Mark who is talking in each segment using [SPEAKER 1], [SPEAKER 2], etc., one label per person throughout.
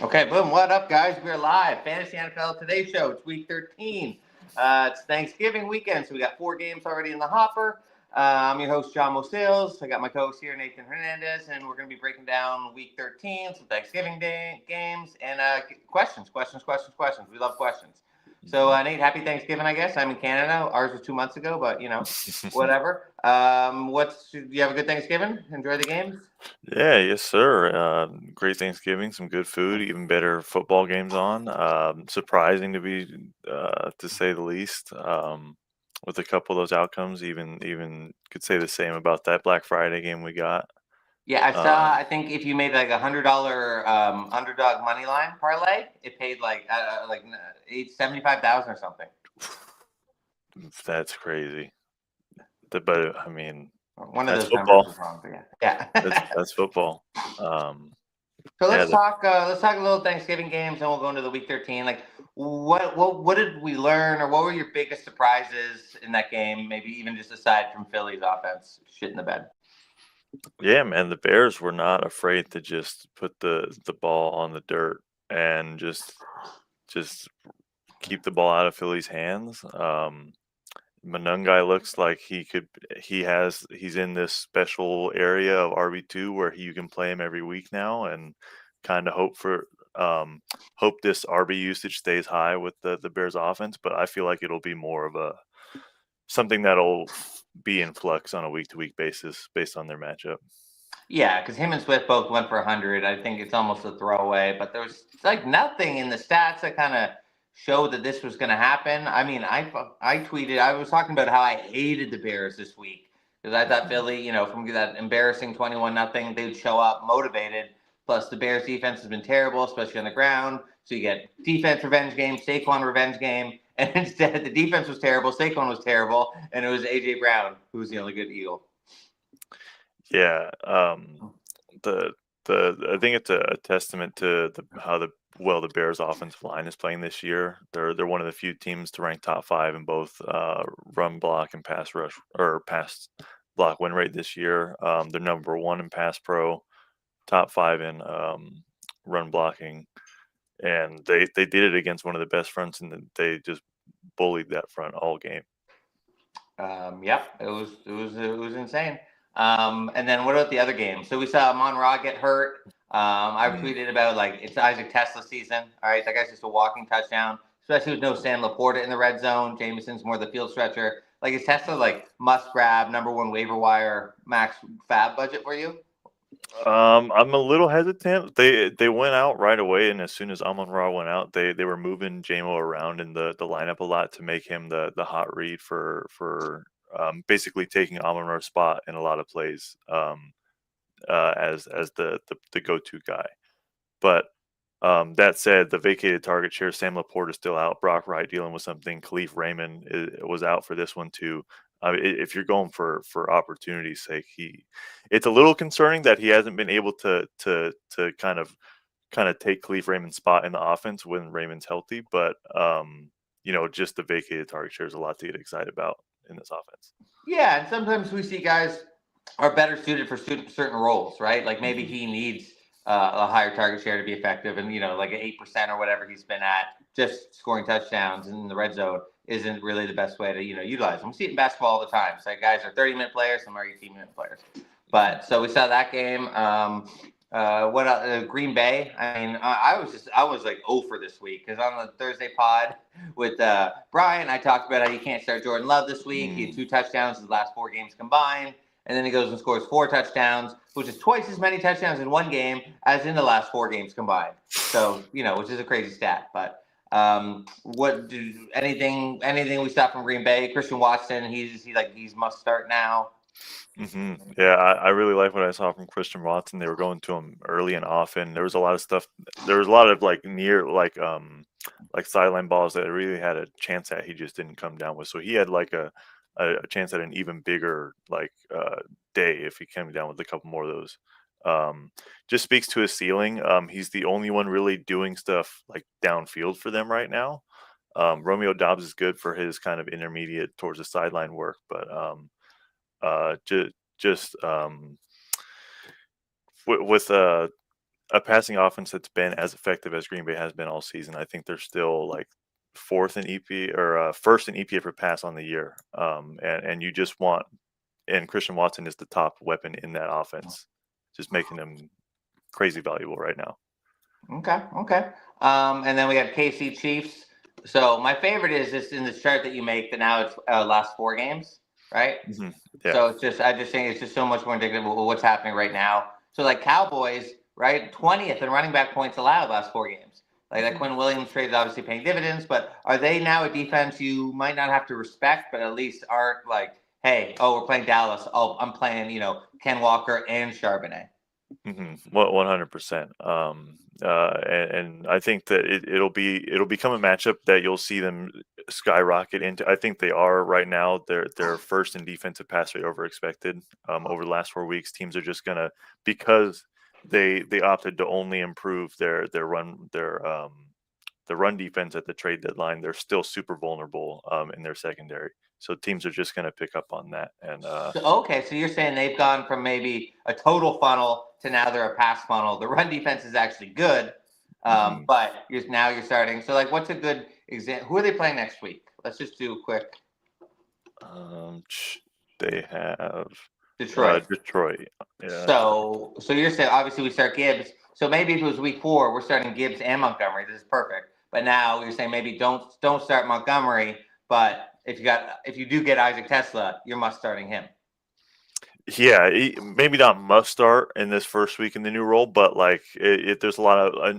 [SPEAKER 1] Okay, boom. What up, guys? We're live. Fantasy NFL Today Show. It's week 13. It's Thanksgiving weekend, so we got 4 games already in the hopper. I'm your host, John Mosales. I got my co host here, Nathan Hernandez, and we're going to be breaking down week 13, some Thanksgiving Day games, and questions. We love questions. So, Nate, happy Thanksgiving, I guess. I'm in Canada. Ours was 2 months ago, but, whatever. Do you have a good Thanksgiving? Enjoy the games?
[SPEAKER 2] Yeah, yes, sir. Great Thanksgiving, some good food, even better football games on. Surprising to say the least. With a couple of those outcomes, even could say the same about that Black Friday game we got.
[SPEAKER 1] Yeah, I saw.
[SPEAKER 2] Um,
[SPEAKER 1] I think if you made like $100 underdog money line parlay, it paid like 75,000 or something.
[SPEAKER 2] that's crazy. But I mean,
[SPEAKER 1] One of
[SPEAKER 2] that's
[SPEAKER 1] those numbers
[SPEAKER 2] football.
[SPEAKER 1] was wrong, but yeah,
[SPEAKER 2] That's
[SPEAKER 1] yeah.
[SPEAKER 2] that's football. Um,
[SPEAKER 1] So
[SPEAKER 2] yeah,
[SPEAKER 1] let's talk a little Thanksgiving games, and we'll go into the week 13. Like, what did we learn, or what were your biggest surprises in that game? Maybe even just aside from Philly's offense, shit in the bed.
[SPEAKER 2] yeah, man. The Bears were not afraid to just put the ball on the dirt and just keep the ball out of Philly's hands. Manungai looks like he's in this special area of RB2 where you can play him every week now and kind of um hope this RB usage stays high with the Bears offense, but I feel like it'll be more of a something that'll be in flux on a week to week basis based on their matchup.
[SPEAKER 1] Yeah, because him and Swift both went for 100. I think it's almost a throwaway, but there was like nothing in the stats that kind of showed that this was going to happen. I mean, I tweeted, I was talking about how I hated the Bears this week because I thought Philly, from that embarrassing 21-0, they'd show up motivated. Plus, the Bears defense has been terrible, especially on the ground. So you get defense revenge game, Saquon revenge game, and instead the defense was terrible, Saquon was terrible, and it was AJ Brown who was the only good Eagle.
[SPEAKER 2] Yeah, the I think it's a testament to how the Bears offensive line is playing this year. They're one of the few teams to rank top five in both run block and pass rush or pass block win rate this year. They're number one in pass pro, top five in run blocking, and they did it against one of the best fronts, and they just bullied that front all game.
[SPEAKER 1] Yep, it was insane. And then what about the other games? So we saw Monra get hurt. I
[SPEAKER 2] Mm.
[SPEAKER 1] tweeted about like it's Isaac Tesla season. All right, that guy's just a walking touchdown, especially with no Sam Laporta in the red zone. Jameson's more the field stretcher. Like is Tesla like must grab number one waiver wire max fab budget for you?
[SPEAKER 2] I'm a little hesitant. They went out right away, and as soon as Amon Ra went out, they were moving JMO around in the lineup a lot to make him the hot read for basically taking Amon Ra's spot in a lot of plays as the go to guy. But that said, the vacated target share, Sam Laporte is still out. Brock Wright dealing with something. Khalif Raymond was out for this one too. If you're going for opportunity's sake, it's a little concerning that he hasn't been able to kind of take Khalif Raymond's spot in the offense when Raymond's healthy. But just the vacated target share is a lot to get excited about in this offense.
[SPEAKER 1] Yeah, and sometimes we see guys are better suited for certain roles, right? Like maybe
[SPEAKER 2] Hmm.
[SPEAKER 1] he needs a higher target share to be effective, and like an 8% or whatever he's been at, just scoring touchdowns in the red zone isn't really the best way to utilize them. We see it in basketball all the time. So guys are 30-minute players, some are 18-minute players. But so we saw that game. What Green Bay? I mean, I was like 0 for this week because on the Thursday pod with Brian, I talked about how you can't start Jordan Love this week. He had
[SPEAKER 2] Mm.
[SPEAKER 1] 2 touchdowns in the last 4 games combined, and then he goes and scores 4 touchdowns, which is twice as many touchdowns in one game as in the last 4 games combined. So which is a crazy stat. But anything we saw from Green Bay? Christian Watson, he's must start now.
[SPEAKER 2] Yeah, I really like what I saw from Christian Watson. They were going to him early and often. There was a lot of stuff. There was a lot of like near like sideline balls that really had a chance at he just didn't come down with. So he had like a chance at an even bigger day if he came down with a couple more of those. Just speaks to his ceiling. He's the only one really doing stuff like downfield for them right now. Romeo Dobbs is good for his kind of intermediate towards the sideline work, but just with a passing offense that's been as effective as Green Bay has been all season. I think they're still like fourth in EP or first in EPA per pass on the year. And you just want, and Christian Watson is the top weapon in that offense, just making them crazy valuable right now.
[SPEAKER 1] Okay. And then we have KC Chiefs. So my favorite is just in this chart that you make that now it's last 4 games, right?
[SPEAKER 2] Mm-hmm. Yeah.
[SPEAKER 1] So I just think it's just so much more indicative of what's happening right now. So like Cowboys, right, 20th in running back points allowed last 4 games. Like that Quinn Williams trade is obviously paying dividends, but are they now a defense you might not have to respect, but at least aren't like, hey, we're playing Dallas. Oh, I'm playing, Ken Walker and Charbonnet.
[SPEAKER 2] Mm-hmm. 100%. And I think that it'll become a matchup that you'll see them skyrocket into. I think they are right now. They're first in defensive pass rate over expected. Over the last 4 weeks, teams are just gonna, because they opted to only improve the run defense at the trade deadline. They're still super vulnerable in their secondary. So teams are just gonna pick up on that. And
[SPEAKER 1] Okay, so you're saying they've gone from maybe a total funnel to now they're a pass funnel. The run defense is actually good, but you're starting. So, like, what's a good example? Who are they playing next week? Let's just do a quick.
[SPEAKER 2] They have
[SPEAKER 1] Detroit.
[SPEAKER 2] Detroit. Yeah.
[SPEAKER 1] So you're saying obviously we start Gibbs. So maybe if it was week 4, we're starting Gibbs and Montgomery. This is perfect. But now you're saying maybe don't start Montgomery. But if you do get Isaac Tesla, you're must starting him.
[SPEAKER 2] Yeah, maybe not must start in this first week in the new role, but like there's a lot of a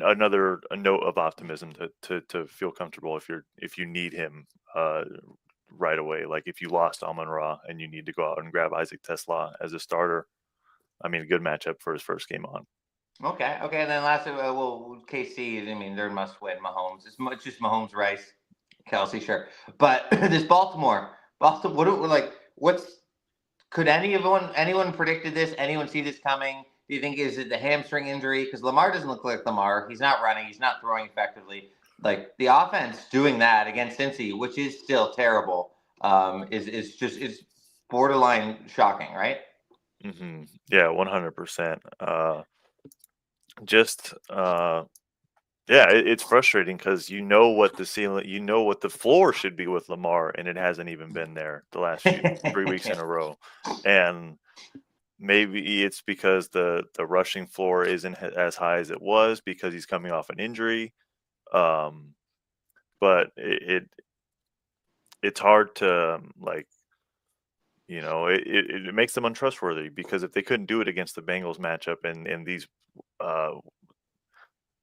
[SPEAKER 2] note of optimism to feel comfortable if you need him right away. Like if you lost Amon-Ra and you need to go out and grab Isaac Tesla as a starter, I mean, a good matchup for his first game on.
[SPEAKER 1] Okay. And then lastly, KC. I mean, they're must win. Mahomes. It's just Mahomes, Rice, Kelsey, sure. But this Baltimore. Could anyone predicted this? Anyone see this coming? Do you think is it the hamstring injury? Because Lamar doesn't look like Lamar. He's not running. He's not throwing effectively. Like the offense doing that against Cincy, which is still terrible, is borderline shocking, right?
[SPEAKER 2] Mm-hmm. Yeah, 100%. Yeah, it's frustrating because you know what the ceiling, you know what the floor should be with Lamar, and it hasn't even been there the last 3 weeks in a row. And maybe it's because the rushing floor isn't as high as it was because he's coming off an injury. But it's hard to it makes them untrustworthy because if they couldn't do it against the Bengals matchup and these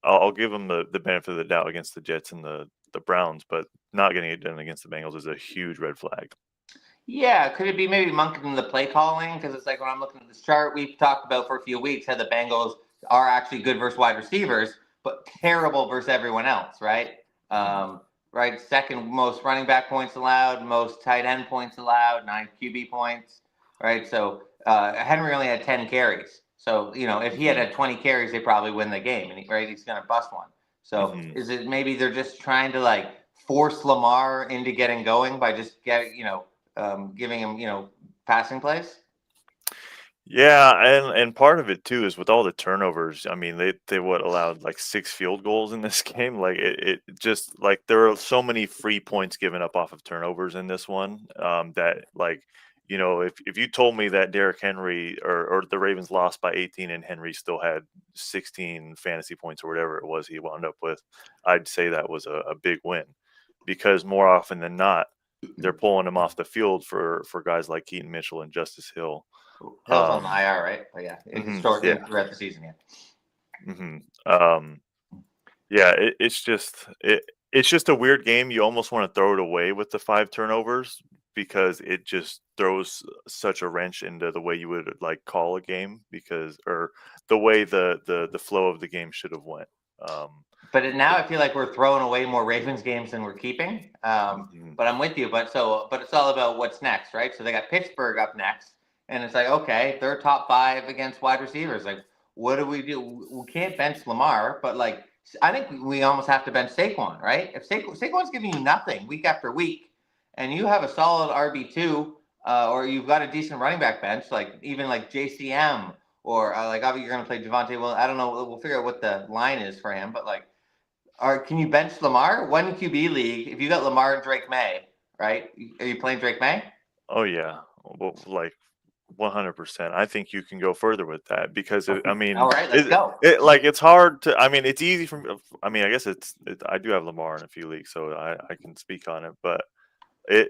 [SPEAKER 2] I'll give them the benefit of the doubt against the Jets and the Browns, but not getting it done against the Bengals is a huge red flag.
[SPEAKER 1] Yeah, could it be maybe monking the play calling? Because it's like when I'm looking at this chart, we've talked about for a few weeks how the Bengals are actually good versus wide receivers, but terrible versus everyone else, right? Right, second most running back points allowed, most tight end points allowed, 9 QB points, right? So Henry only had 10 carries. So, if he had 20 carries, they probably win the game, and he's going to bust one. So is it maybe they're just trying to like force Lamar into getting going by just giving him, passing plays?
[SPEAKER 2] Yeah, and part of it too is with all the turnovers. I mean, they allowed like 6 field goals in this game. Like it just like there are so many free points given up off of turnovers in this one. That like if you told me that Derrick Henry or the Ravens lost by 18 and Henry still had 16 fantasy points or whatever it was he wound up with, I'd say that was a big win because more often than not, they're pulling him off the field for guys like Keaton Mitchell and Justice Hill.
[SPEAKER 1] Hill's on the IR, right? But yeah,
[SPEAKER 2] Yeah.
[SPEAKER 1] throughout the season,
[SPEAKER 2] Yeah, it's just a weird game. You almost want to throw it away with the 5 turnovers because it just throws such a wrench into the way you would like call a game or the way the flow of the game should have went.
[SPEAKER 1] But now I feel like we're throwing away more Ravens games than we're keeping. But I'm with you. But it's all about what's next, right? So they got Pittsburgh up next, and it's like, okay, they're top 5 against wide receivers. Like, what do? We can't bench Lamar, but like, I think we almost have to bench Saquon, right? If Saquon's giving you nothing week after week, and you have a solid RB2, or you've got a decent running back bench, like even like JCM or like obviously you're going to play Javonte. Well, I don't know. We'll figure out what the line is for him. But like, can you bench Lamar? One QB league. If you got Lamar and Drake May, right? Are you playing Drake May?
[SPEAKER 2] Oh yeah, well, like 100%. I think you can go further with that because
[SPEAKER 1] All right, let's go.
[SPEAKER 2] it's hard to. I mean, it's easy for. I mean, I guess I do have Lamar in a few leagues, so I can speak on it. But it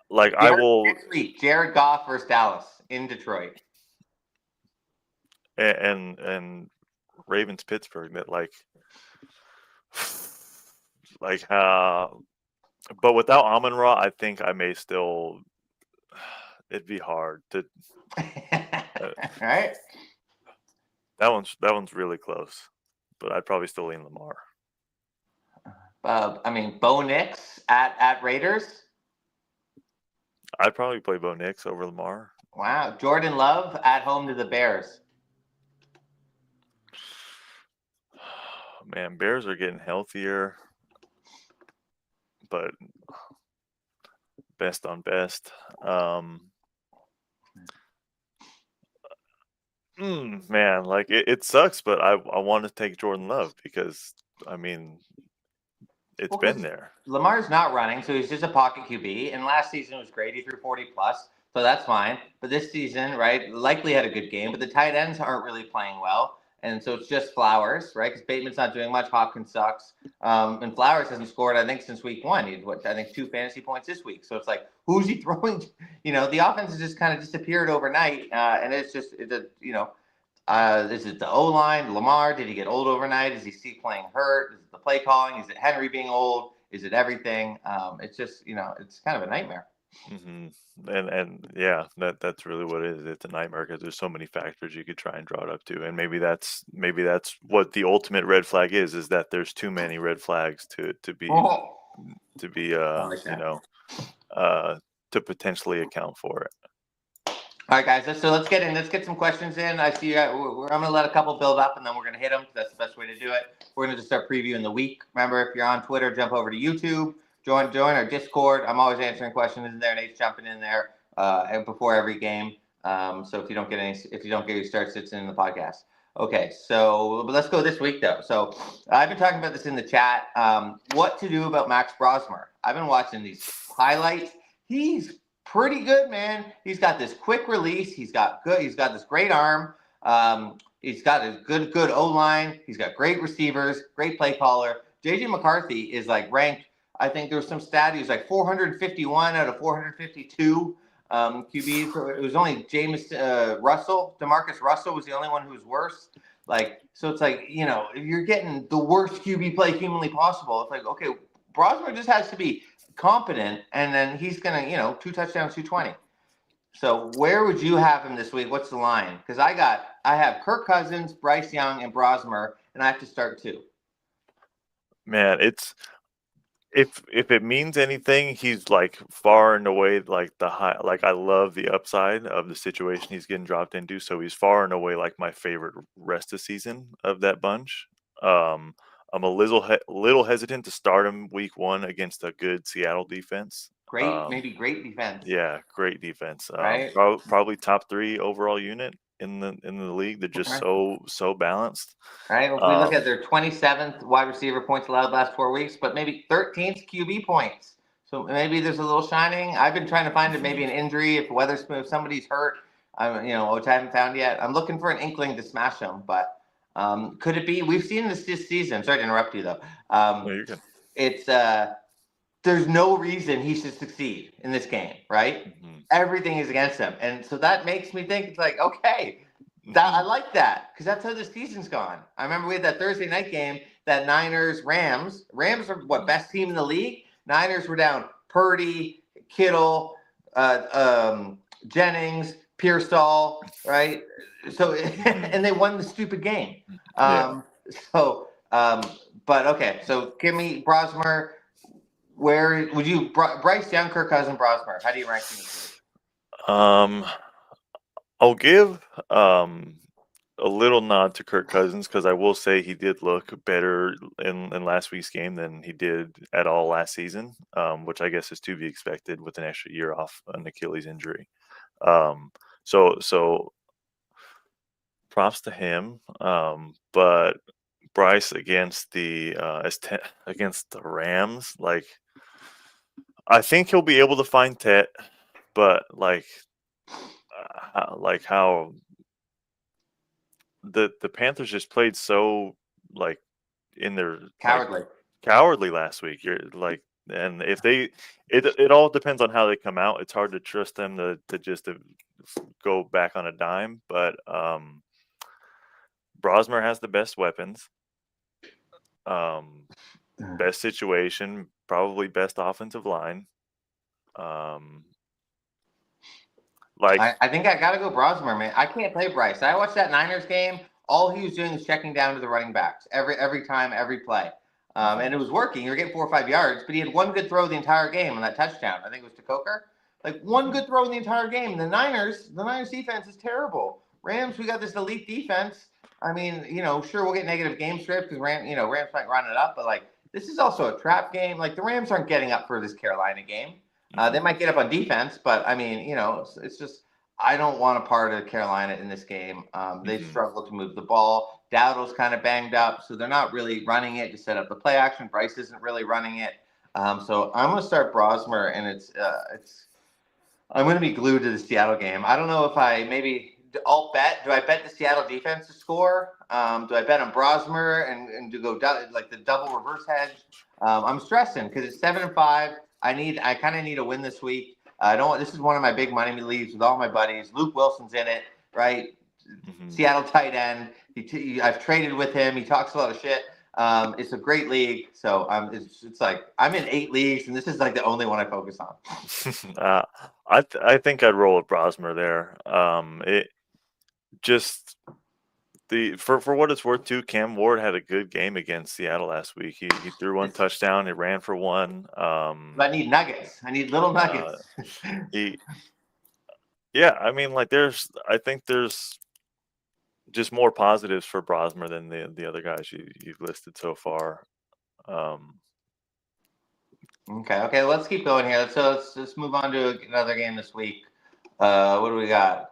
[SPEAKER 2] like I will
[SPEAKER 1] next week. Jared Goff versus Dallas in Detroit.
[SPEAKER 2] and Ravens Pittsburgh that like but without Amon Ra, I think I may still. It'd be hard to.
[SPEAKER 1] Right.
[SPEAKER 2] That one's really close, but I'd probably still lean Lamar.
[SPEAKER 1] I mean, Bo Nix at Raiders.
[SPEAKER 2] I'd probably play Bo Nix over Lamar.
[SPEAKER 1] Wow. Jordan Love at home to the Bears.
[SPEAKER 2] Man, Bears are getting healthier, but best on best. Man, like it sucks, but I want to take Jordan Love because I mean it's been there.
[SPEAKER 1] Lamar's not running, so he's just a pocket QB. And last season was great; he threw 40 plus, so that's fine. But this season, right, likely had a good game, but the tight ends aren't really playing well, and so it's just Flowers, right? Because Bateman's not doing much, Hopkins sucks, and Flowers hasn't scored, I think, since week 1. He had I think 2 fantasy points this week. So it's like, who's he throwing? The offense has just kind of disappeared overnight, and is it the O line? Lamar, did he get old overnight? Is he playing hurt? Is it the play calling? Is it Henry being old? Is it everything? It's just it's kind of a nightmare.
[SPEAKER 2] Mm-hmm. And yeah, that's really what it is. It's a nightmare because there's so many factors you could try and draw it up to, and maybe that's what the ultimate red flag is that there's too many red flags to be to potentially account for it.
[SPEAKER 1] All right, guys. Let's get in. Let's get some questions in. I see. I'm going to let a couple build up, and then we're going to hit them. That's the best way to do it. We're going to just start previewing the week. Remember, if you're on Twitter, jump over to YouTube. Join our Discord. I'm always answering questions in there. Nate's jumping in there and before every game. So if you don't get your starts, it's in the podcast. Okay, so let's go this week though. So I've been talking about this in the chat. What to do about Max Brosmer? I've been watching these highlights. He's pretty good, man. He's got this quick release. He's got this great arm. He's got a good O line. He's got great receivers, great play caller. JJ McCarthy is like ranked. I think there was some stat. He was like 451 out of 452 QBs. It was only Russell. DeMarcus Russell was the only one who was worse. Like, so it's like, you're getting the worst QB play humanly possible. It's like, okay, Brosmer just has to be competent, and then he's gonna 2 touchdowns, 220. So where would you have him this week? What's the line? Because I have Kirk Cousins, Bryce Young, and Brosmer, and I have to start 2.
[SPEAKER 2] Man, it's if it means anything, he's like far and away like the high. Like I love the upside of the situation he's getting dropped into. So he's far and away like my favorite rest of season of that bunch. I'm a little hesitant to start him week 1 against a good Seattle defense.
[SPEAKER 1] Maybe great defense.
[SPEAKER 2] Yeah, great defense.
[SPEAKER 1] Right?
[SPEAKER 2] Probably top 3 overall unit in the league. They're just so balanced.
[SPEAKER 1] Right. If we look at their 27th wide receiver points allowed last 4 weeks, but maybe 13th QB points. So maybe there's a little shining. I've been trying to find maybe an injury if somebody's hurt. Which I haven't found yet. I'm looking for an inkling to smash them, but could it be? We've seen this season. Sorry to interrupt you though.
[SPEAKER 2] No, you're good.
[SPEAKER 1] It's there's no reason he should succeed in this game, right?
[SPEAKER 2] Mm-hmm. Everything
[SPEAKER 1] is against him, and so that makes me think it's like, okay. I like that because that's how the season's gone. I remember we had that Thursday night game, that Niners-Rams. Rams are best team in the league. Niners were down Purdy, Kittle, Jennings, Pearsall, right? So and they won the stupid game. But okay. So give me Brosmer. Where would you Bryce Young, Kirk Cousins, Brosmer? How do you rank them?
[SPEAKER 2] I'll give a little nod to Kirk Cousins because I will say he did look better in last week's game than he did at all last season, which I guess is to be expected with an extra year off an Achilles injury. So props to him. But Bryce against the against the Rams, like I think he'll be able to find Tet, but like how the Panthers just played so like in their like
[SPEAKER 1] Cowardly.
[SPEAKER 2] cowardly last week. You're like, and if they, it all depends on how they come out. It's hard to trust them to just to go back on a dime. But Brosmer has the best weapons, best situation, probably best offensive line. Like
[SPEAKER 1] I think I gotta go Brosmer, man. I can't play Bryce. I watched that Niners game. All he was doing was checking down to the running backs every time, every play, and it was working. You were getting 4 or 5 yards, but he had one good throw the entire game on that touchdown. I think it was to Coker. Like one good throw in the entire game. The Niners defense is terrible. Rams, we got this elite defense. I mean, sure we'll get negative game script because Rams might run it up, but like this is also a trap game. Like the Rams aren't getting up for this Carolina game. They might get up on defense, but I mean, it's just I don't want a part of Carolina in this game. They struggle to move the ball. Dowdle's kind of banged up, so they're not really running it to set up the play action. Bryce isn't really running it, so I'm going to start Brosmer, and I'm going to be glued to the Seattle game. I don't know if I maybe alt bet. Do I bet the Seattle defense to score? Do I bet on Brosmer and to go like the double reverse hedge? I'm stressing because it's 7-5. I kind of need a win this week. I don't. This is one of my big money leagues with all my buddies. Luke Wilson's in it, right? Seattle tight end. I've traded with him. He talks a lot of shit. It's a great league. So it's like I'm in 8 leagues, and this is like the only one I focus on.
[SPEAKER 2] I think I'd roll with Brosmer there. It just for what it's worth too. Cam Ward had a good game against Seattle last week. He threw 1 touchdown. He ran for 1.
[SPEAKER 1] I need nuggets. I need little nuggets.
[SPEAKER 2] Yeah, I mean, like I think there's just more positives for Brosmer than the other guys you've listed so far.
[SPEAKER 1] Okay, let's keep going here. Let's move on to another game this week. What do we got?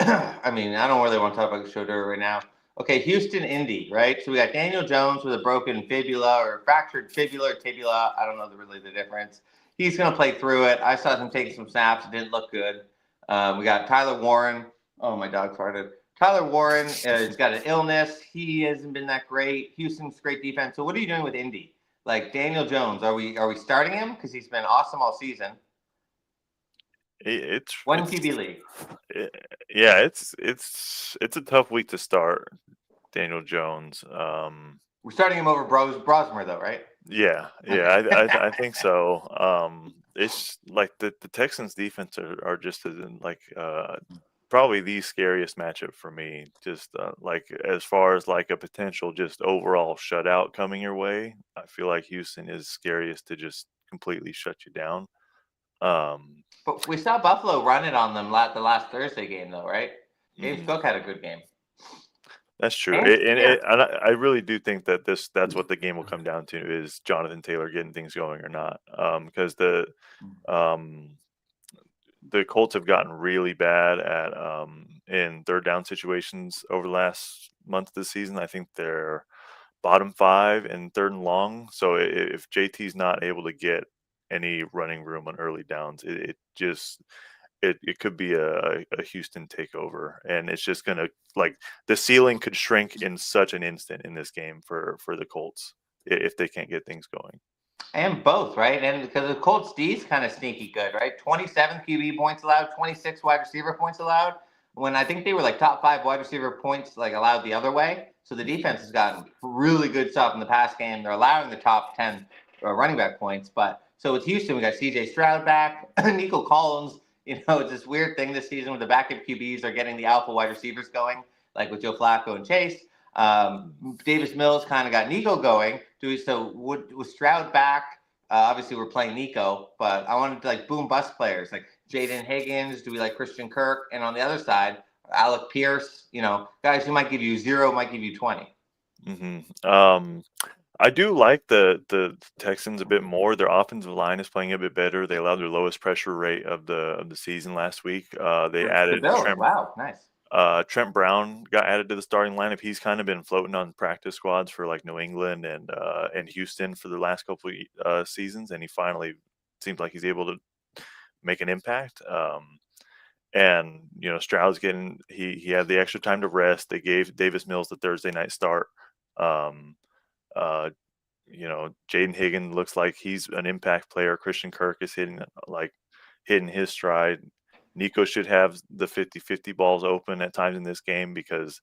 [SPEAKER 1] I mean, I don't really want to talk about Showdoer right now. Okay, Houston, Indy, right? So we got Daniel Jones with a broken fibula or fractured fibula or tibula. I don't know really the difference. He's going to play through it. I saw him taking some snaps. It didn't look good. We got Tyler Warren. Oh, my dog farted. Tyler Warren has got an illness. He hasn't been that great. Houston's great defense. So what are you doing with Indy? Like Daniel Jones, are we starting him because he's been awesome all season?
[SPEAKER 2] It's
[SPEAKER 1] one QB league.
[SPEAKER 2] Yeah, it's a tough week to start Daniel Jones.
[SPEAKER 1] We're starting him over Brosmer though, right?
[SPEAKER 2] Yeah, I think so. It's like the Texans defense are just like probably the scariest matchup for me. Just like as far as like a potential just overall shutout coming your way, I feel like Houston is scariest to just completely shut you down.
[SPEAKER 1] But we saw Buffalo run it on them the last Thursday game though, right? James Cook had a good game.
[SPEAKER 2] That's true, and I really do think that that's what the game will come down to is Jonathan Taylor getting things going or not, because the Colts have gotten really bad at in third down situations over the last month of the season. I think they're bottom 5 in 3rd and long. So if JT's not able to get any running room on early downs, it could be a Houston takeover, and it's just gonna like the ceiling could shrink in such an instant in this game for the Colts if they can't get things going.
[SPEAKER 1] And both, right? And because the Colts D is kind of sneaky good, right? 27 QB points allowed, 26 wide receiver points allowed. When I think they were like top 5 wide receiver points like allowed the other way. So the defense has gotten really good stuff in the pass game. They're allowing the top 10 running back points. But so with Houston, we got CJ Stroud back, Nico Collins. It's this weird thing this season where the backup QBs are getting the alpha wide receivers going, like with Joe Flacco and Chase. Davis Mills kind of got Nico going. Was Stroud back? Obviously, we're playing Nico, but I wanted to like boom bust players like Jaden Higgins. Do we like Christian Kirk? And on the other side, Alec Pierce. Guys who might give you 0, might give you 20.
[SPEAKER 2] I do like the Texans a bit more. Their offensive line is playing a bit better. They allowed their lowest pressure rate of the season last week. They added
[SPEAKER 1] Wow, nice.
[SPEAKER 2] Trent Brown got added to the starting lineup. He's kind of been floating on practice squads for like New England and Houston for the last couple of seasons, and he finally seems like he's able to make an impact. And Stroud's getting he had the extra time to rest. They gave Davis Mills the Thursday night start. Um, uh, Jaden Higgins looks like he's an impact player. Christian Kirk is hitting his stride. Nico should have the 50-50 balls open at times in this game because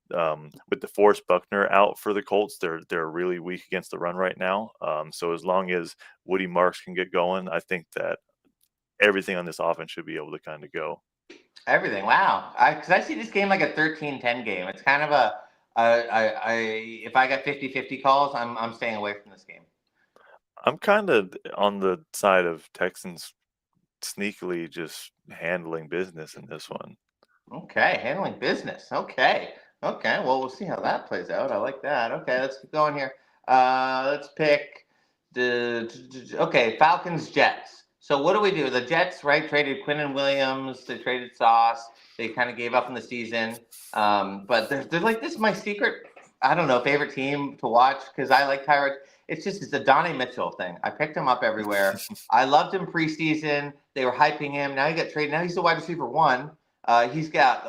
[SPEAKER 2] with DeForest Buckner out for the Colts, they're really weak against the run right now. So as long as Woody Marks can get going, I think that everything on this offense should be able to kind of go.
[SPEAKER 1] Everything. Wow. Because I see this game like a 13-10 game. It's kind of if I got 50-50 calls, I'm staying away from this game.
[SPEAKER 2] I'm kind of on the side of Texans sneakily just handling business in this one.
[SPEAKER 1] Okay, handling business. Okay. Well, we'll see how that plays out. I like that. Okay, let's keep going here. Let's pick Falcons Jets. So what do we do? The Jets, right, traded Quinnen Williams. They traded Sauce. They kind of gave up in the season. But there's like this is my secret. I don't know, favorite team to watch because I like Tyrod. It's the Donnie Mitchell thing. I picked him up everywhere. I loved him preseason. They were hyping him. Now he got traded. Now he's the wide receiver 1. He's got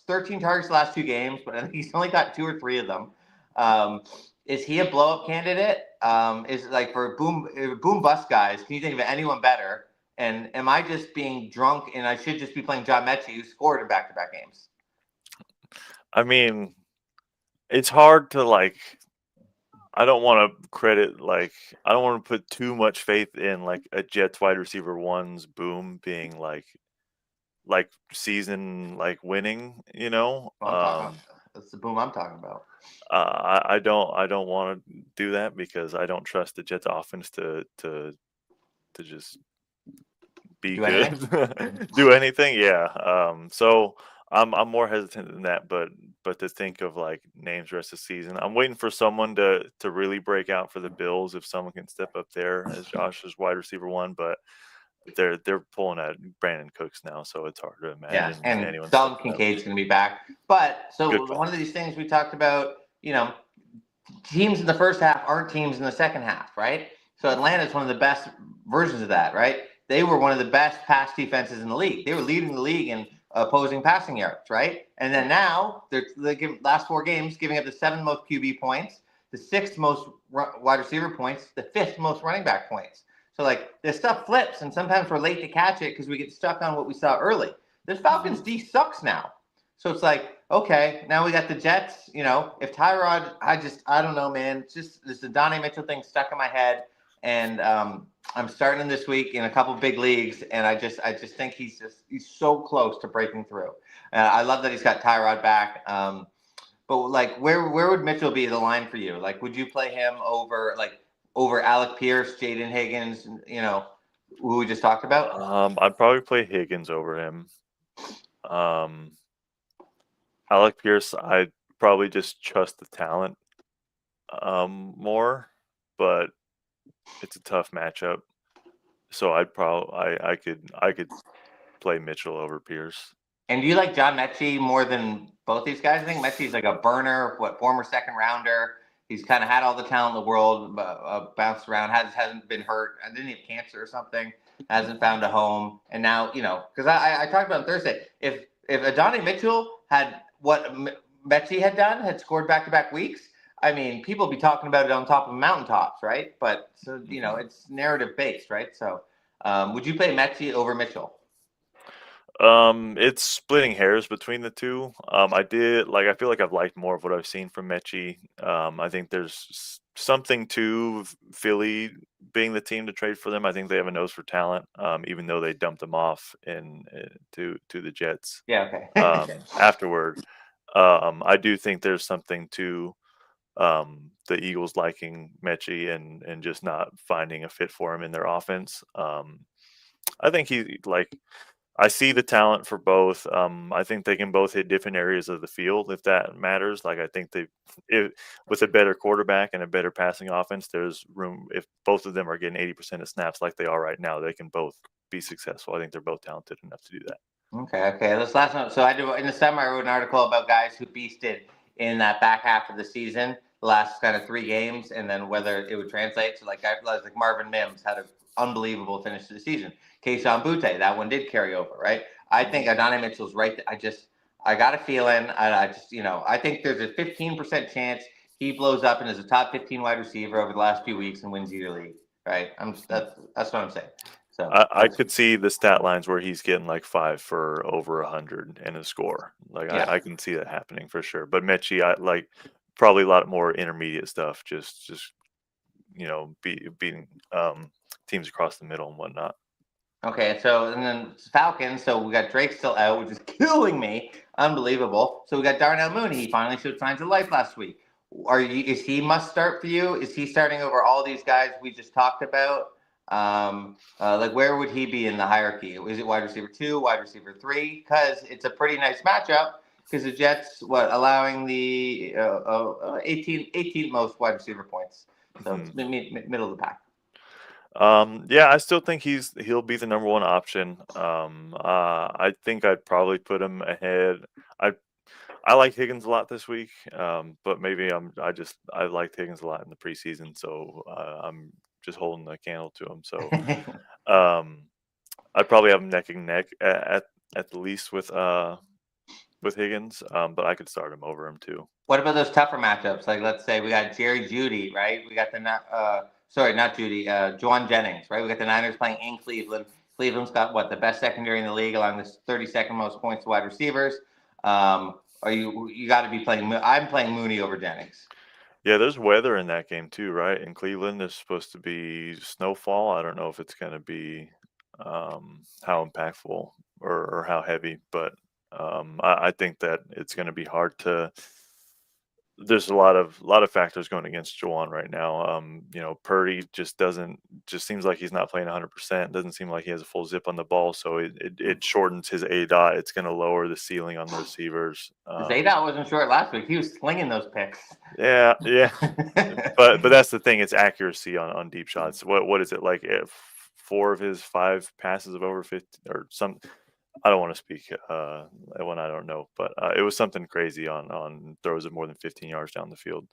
[SPEAKER 1] 13 targets the last 2 games, but I think he's only got 2 or 3 of them. Is he a blow-up candidate? Is like for boom bust guys? Can you think of anyone better? And am I just being drunk and I should just be playing John Mechie, who scored in back-to-back games?
[SPEAKER 2] I mean, it's hard to I don't want to I don't want to put too much faith in like a Jets wide receiver 1's boom being like season winning,
[SPEAKER 1] That's the boom I'm talking about.
[SPEAKER 2] I don't want to do that because I don't trust the Jets offense to just be
[SPEAKER 1] Do
[SPEAKER 2] good.
[SPEAKER 1] anything?
[SPEAKER 2] Do anything. Yeah. So I'm more hesitant than that, but to think of like names rest of the season, I'm waiting for someone to really break out for the Bills. If someone can step up there as Josh's wide receiver 1, but they're pulling at Brandon Cooks now, so it's hard to
[SPEAKER 1] Yeah,
[SPEAKER 2] imagine
[SPEAKER 1] and
[SPEAKER 2] anyone
[SPEAKER 1] Dalton
[SPEAKER 2] stepping up.
[SPEAKER 1] Kincaid's going to be back. But
[SPEAKER 2] Good
[SPEAKER 1] so
[SPEAKER 2] call.
[SPEAKER 1] one of these things we talked about, teams in the first half aren't teams in the second half, right? So Atlanta's one of the best versions of that, right? They were one of the best pass defenses in the league. They were leading the league in opposing passing yards, right? And then now they're last 4 games giving up the 7th most QB points, the 6th most wide receiver points, the 5th most running back points. So like this stuff flips, and sometimes we're late to catch it because we get stuck on what we saw early. This Falcons D sucks now. So it's like, okay, now we got the Jets. If Tyrod, I don't know, man. It's just this the Donnie Mitchell thing stuck in my head, and I'm starting him this week in a couple of big leagues, and I just think he's so close to breaking through. I love that he's got Tyrod back. But like, where would Mitchell be the line for you? Like, would you play him over Alec Pierce, Jaden Higgins? Who we just talked about.
[SPEAKER 2] I'd probably play Higgins over him. Alec Pierce, I'd probably just trust the talent more, but it's a tough matchup. So I could play Mitchell over Pierce.
[SPEAKER 1] And do you like John Mechie more than both these guys? I think Mechie's like a burner, former second rounder. He's kind of had all the talent in the world, bounced around, hasn't been hurt. I didn't have cancer or something, hasn't found a home. And now, because I talked about on Thursday, if Adonai Mitchell had what Mechie had scored back-to-back weeks, I mean, people be talking about it on top of mountaintops, right? But, so, it's narrative-based, right? So would you play Mechie over Mitchell?
[SPEAKER 2] It's splitting hairs between the two. I feel like I've liked more of what I've seen from Mechie. I think there's something to Philly being the team to trade for them. I think they have a nose for talent, even though they dumped them off to the Jets.
[SPEAKER 1] Yeah, okay.
[SPEAKER 2] Afterward, I do think there's something to the Eagles liking Mechie and just not finding a fit for him in their offense. I think I see the talent for both. I think they can both hit different areas of the field if that matters. Like I think with a better quarterback and a better passing offense, there's room. If both of them are getting 80% of snaps like they are right now, they can both be successful. I think they're both talented enough to do that.
[SPEAKER 1] Okay. This last one. So I do in the summer. I wrote an article about guys who beasted in that back half of the season, the last kind of 3 games, and then whether it would translate. So like guys like Marvin Mims had an unbelievable finish to the season. Keishawn Butte, that one did carry over, right? I think Adonai Mitchell's right. I got a feeling. I just I think there's a 15% chance he blows up and is a top 15 wide receiver over the last few weeks and wins either league. Right? That's what I'm saying. So
[SPEAKER 2] I could see the stat lines where he's getting like 5 for over 100 and a score. Like
[SPEAKER 1] yeah.
[SPEAKER 2] I can see that happening for sure. But Mechie, I like probably a lot more intermediate stuff. Just beating teams across the middle and whatnot.
[SPEAKER 1] Okay, so and then Falcons. So we got Drake still out, which is killing me. Unbelievable. So we got Darnell Mooney. He finally showed signs of life last week. Is he must start for you? Is he starting over all these guys we just talked about? Like where would he be in the hierarchy? Is it wide receiver 2, wide receiver 3? Because it's a pretty nice matchup. Because the Jets, allowing the 18th most wide receiver points. So it's middle of the pack.
[SPEAKER 2] Yeah, I still think he'll be the number one option. I think I'd probably put him ahead. I like Higgins a lot this week, but maybe I liked Higgins a lot in the preseason, so I'm just holding the candle to him. So I'd probably have him neck and neck at the least with Higgins, but I could start him over him too.
[SPEAKER 1] What about those tougher matchups? Like, let's say we got Jerry Judy, right? We got sorry, not Judy, Juwan Jennings, right? We got the Niners playing in Cleveland. Cleveland's got the best secondary in the league, along the 32nd most points to wide receivers. Are you got to be playing? I'm playing Mooney over Jennings.
[SPEAKER 2] Yeah, there's weather in that game too, right? In Cleveland, there's supposed to be snowfall. I don't know if it's going to be how impactful or how heavy, but I think that it's going to be hard to. There's a lot of factors going against Juwan right now. Purdy just seems like he's not playing 100%. Doesn't seem like he has a full zip on the ball, so it shortens his A dot. It's going to lower the ceiling on the receivers.
[SPEAKER 1] Zadok wasn't short last week. He was slinging those picks.
[SPEAKER 2] Yeah, but that's the thing. It's accuracy on deep shots. What is it like? If 4 of his 5 passes of over 50 or some. I don't want to speak when I don't know, but it was something crazy on throws of more than 15 yards down the field.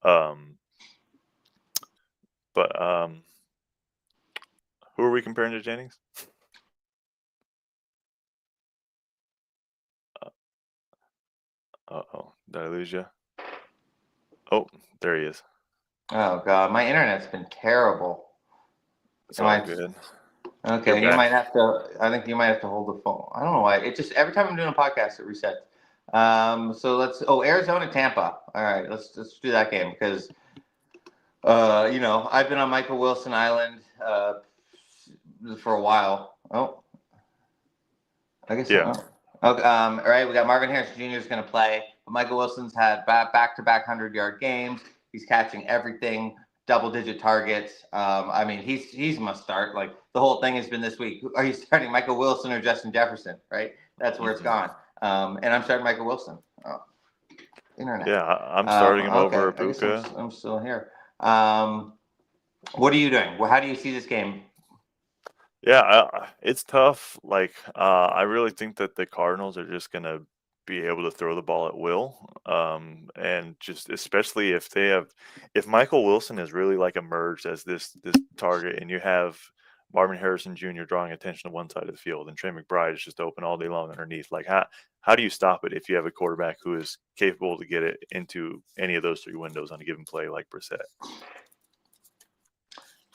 [SPEAKER 2] Um, but who are we comparing to Jennings? Uh-oh, did I lose you? Oh, there he is.
[SPEAKER 1] Oh God, my internet's been terrible.
[SPEAKER 2] It's all good.
[SPEAKER 1] Okay, you might have to. I think you might have to hold the phone. I don't know why. It just every time I'm doing a podcast, it resets. So let's. Oh, Arizona, Tampa. All right, let's do that game because, I've been on Michael Wilson Island for a while. Oh, I guess.
[SPEAKER 2] Yeah.
[SPEAKER 1] Okay. All right, we got Marvin Harrison Jr. is going to play, but Michael Wilson's had back-to-back 100-yard games. He's catching everything, double-digit targets. I mean, he's must start. Like the whole thing has been this week. Are you starting Michael Wilson or Justin Jefferson? Right, that's where it's gone. And I'm starting Michael Wilson. Oh, internet.
[SPEAKER 2] Yeah, I'm starting him over
[SPEAKER 1] I guess
[SPEAKER 2] Ibuka.
[SPEAKER 1] I'm still here. What are you doing? Well, how do you see this game?
[SPEAKER 2] Yeah, it's tough. Like, I really think that the Cardinals are just gonna be able to throw the ball at will, and just especially if Michael Wilson has really like emerged as this target, and you have Marvin Harrison Jr. drawing attention to one side of the field, and Trey McBride is just open all day long underneath. Like, how do you stop it if you have a quarterback who is capable to get it into any of those 3 windows on a given play, like Brissett?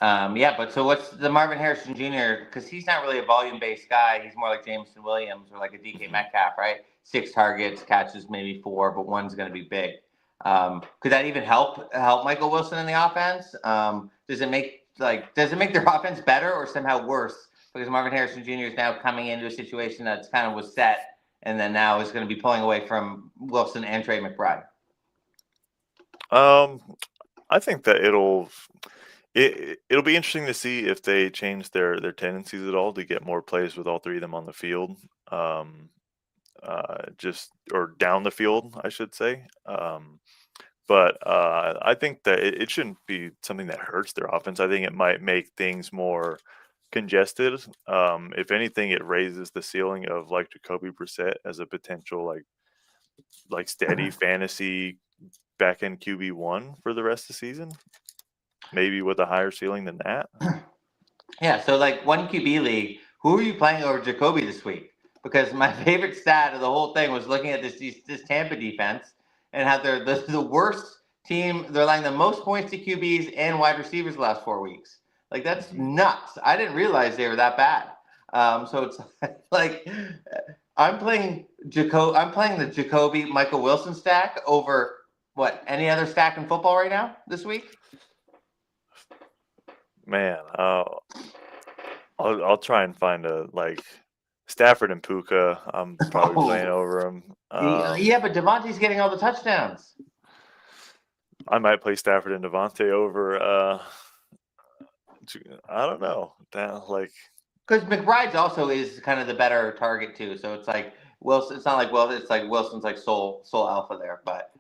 [SPEAKER 1] Yeah, but so what's the Marvin Harrison Jr. Because he's not really a volume-based guy. He's more like Jameson Williams or like a DK Metcalf, right? 6 targets, catches maybe 4, but one's going to be big. Could that even help Michael Wilson in the offense? Does it make their offense better or somehow worse because Marvin Harrison Jr. is now coming into a situation that's kind of was set and then now is going to be pulling away from Wilson and Trey McBride?
[SPEAKER 2] I think that it'll be interesting to see if they change their tendencies at all to get more plays with all 3 of them on the field, just or down the field, I should say. But I think that it shouldn't be something that hurts their offense. I think it might make things more congested. If anything, it raises the ceiling of like Jacoby Brissett as a potential like steady fantasy back end QB1 for the rest of the season. Maybe with a higher ceiling than that.
[SPEAKER 1] Yeah, so like one QB league, who are you playing over Jacoby this week? Because my favorite stat of the whole thing was looking at this Tampa defense and how they're the worst team. They're allowing the most points to QBs and wide receivers the last 4 weeks. Like that's nuts. I didn't realize they were that bad. So it's like I'm playing the Jacoby Michael Wilson stack over what any other stack in football right now this week.
[SPEAKER 2] Man, I'll try and find a like Stafford and Puka. I'm probably playing over him.
[SPEAKER 1] Yeah, but Devontae's getting all the touchdowns.
[SPEAKER 2] I might play Stafford and Devontae over. I don't know. Like
[SPEAKER 1] because McBride's also is kind of the better target too. So it's like Wilson. It's not like it's like Wilson's like sole alpha there. But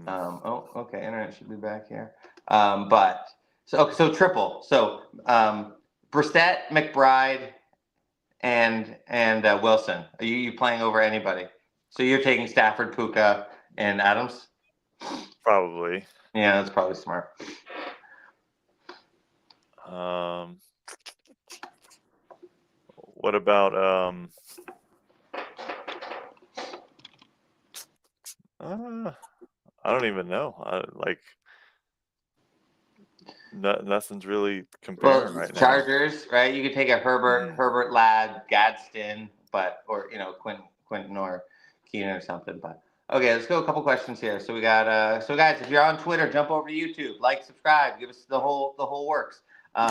[SPEAKER 1] okay, internet should be back here. But so triple. So Brissett, McBride, and Wilson. Are you playing over anybody? So you're taking Stafford, Puka, and Adams?
[SPEAKER 2] Probably.
[SPEAKER 1] Yeah, that's probably smart.
[SPEAKER 2] What about I don't even know. Nothing's really comparing right now.
[SPEAKER 1] Chargers, right? You could take a Herbert, Ladd, Gadsden, or Quentin or Keenan or something. But okay, let's go a couple questions here. So we got so guys, if you're on Twitter, jump over to YouTube, like, subscribe, give us the whole works.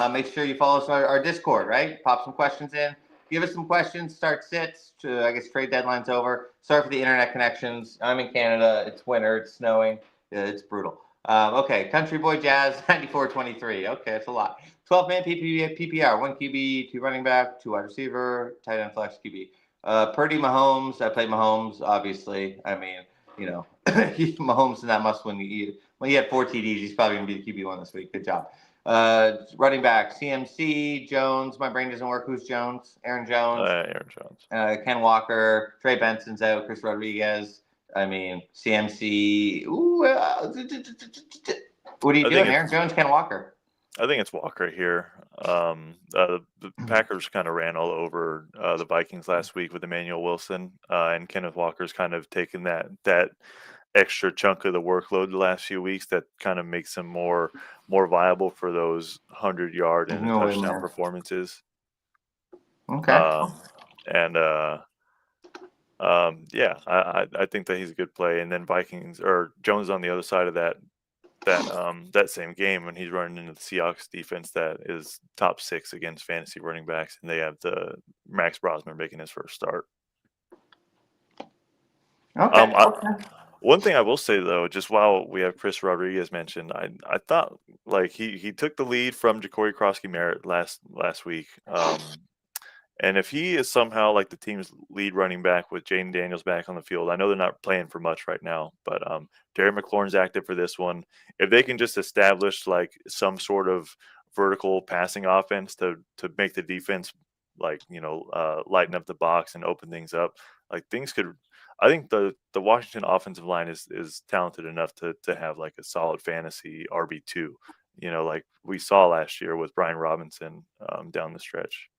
[SPEAKER 1] Make sure you follow us on our Discord, right? Pop some questions in. Give us some questions. Start sits. I guess trade deadline's over. Sorry for the internet connections. I'm in Canada. It's winter. It's snowing. It's brutal. Okay, Country Boy Jazz, 94-23. Okay, that's a lot. 12-man PPR, 1 QB, 2 running back, 2 wide receiver, tight end flex QB. Purdy Mahomes, I played Mahomes, obviously. I mean, Mahomes in that must-win. When he had 4 TDs, he's probably going to be the QB1 this week. Good job. Running back, CMC, Jones. My brain doesn't work. Who's Jones? Aaron Jones.
[SPEAKER 2] Aaron Jones.
[SPEAKER 1] Ken Walker. Trey Benson's out. Chris Rodriguez. I mean, CMC. Ooh, what are you doing? Aaron Jones, Ken Walker.
[SPEAKER 2] I think it's Walker here. The Packers kind of ran all over the Vikings last week with Emmanuel Wilson, and Kenneth Walker's kind of taken that extra chunk of the workload the last few weeks that kind of makes him more viable for those 100-yard and touchdown performances.
[SPEAKER 1] Okay.
[SPEAKER 2] Yeah, I think that he's a good play. And then Vikings or Jones on the other side of that same game, when he's running into the Seahawks defense that is top 6 against fantasy running backs, and they have the Max Brosmer making his first start.
[SPEAKER 1] Okay.
[SPEAKER 2] One thing I will say though, just while we have Chris Rodriguez mentioned, I thought like he took the lead from Ja'Cory Krosky-Merritt last week. And if he is somehow like the team's lead running back with Jaden Daniels back on the field, I know they're not playing for much right now, but Terry McLaurin's active for this one. If they can just establish like some sort of vertical passing offense to make the defense lighten up the box and open things up, like things could. I think the Washington offensive line is talented enough to have like a solid fantasy RB2, like we saw last year with Brian Robinson down the stretch.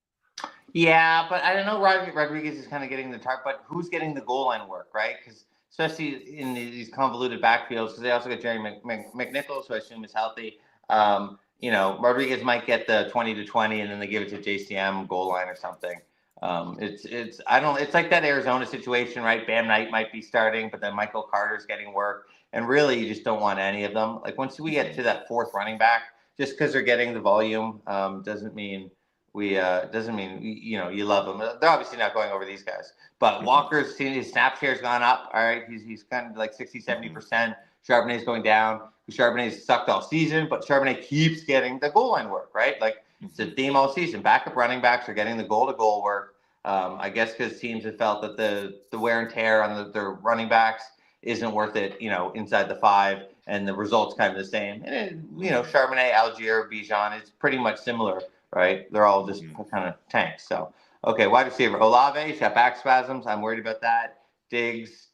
[SPEAKER 1] Yeah, but I don't know. Rodriguez is kind of getting the target, but who's getting the goal line work, right? Because especially in these convoluted backfields, because they also got Jerry McNichols, who I assume is healthy. Rodriguez might get the 20 to 20, and then they give it to JCM goal line or something. It's like that Arizona situation, right? Bam Knight might be starting, but then Michael Carter's getting work, and really you just don't want any of them. Like once we get to that 4th running back, just because they're getting the volume doesn't mean you love them. They're obviously not going over these guys, but Walker's seen his snap share's gone up. All right, he's kind of like 60-70%. Charbonnet's going down. Charbonnet's sucked all season, but Charbonnet keeps getting the goal line work, right? Like it's a theme all season. Backup running backs are getting the goal-to-goal work. I guess because teams have felt that the wear and tear on their running backs isn't worth it, inside the 5, and the results kind of the same. And Charbonnet, Algier, Bijan, it's pretty much similar right? They're all just kind of tanks. So, okay, wide receiver. Olave, he's got back spasms. I'm worried about that. Diggs,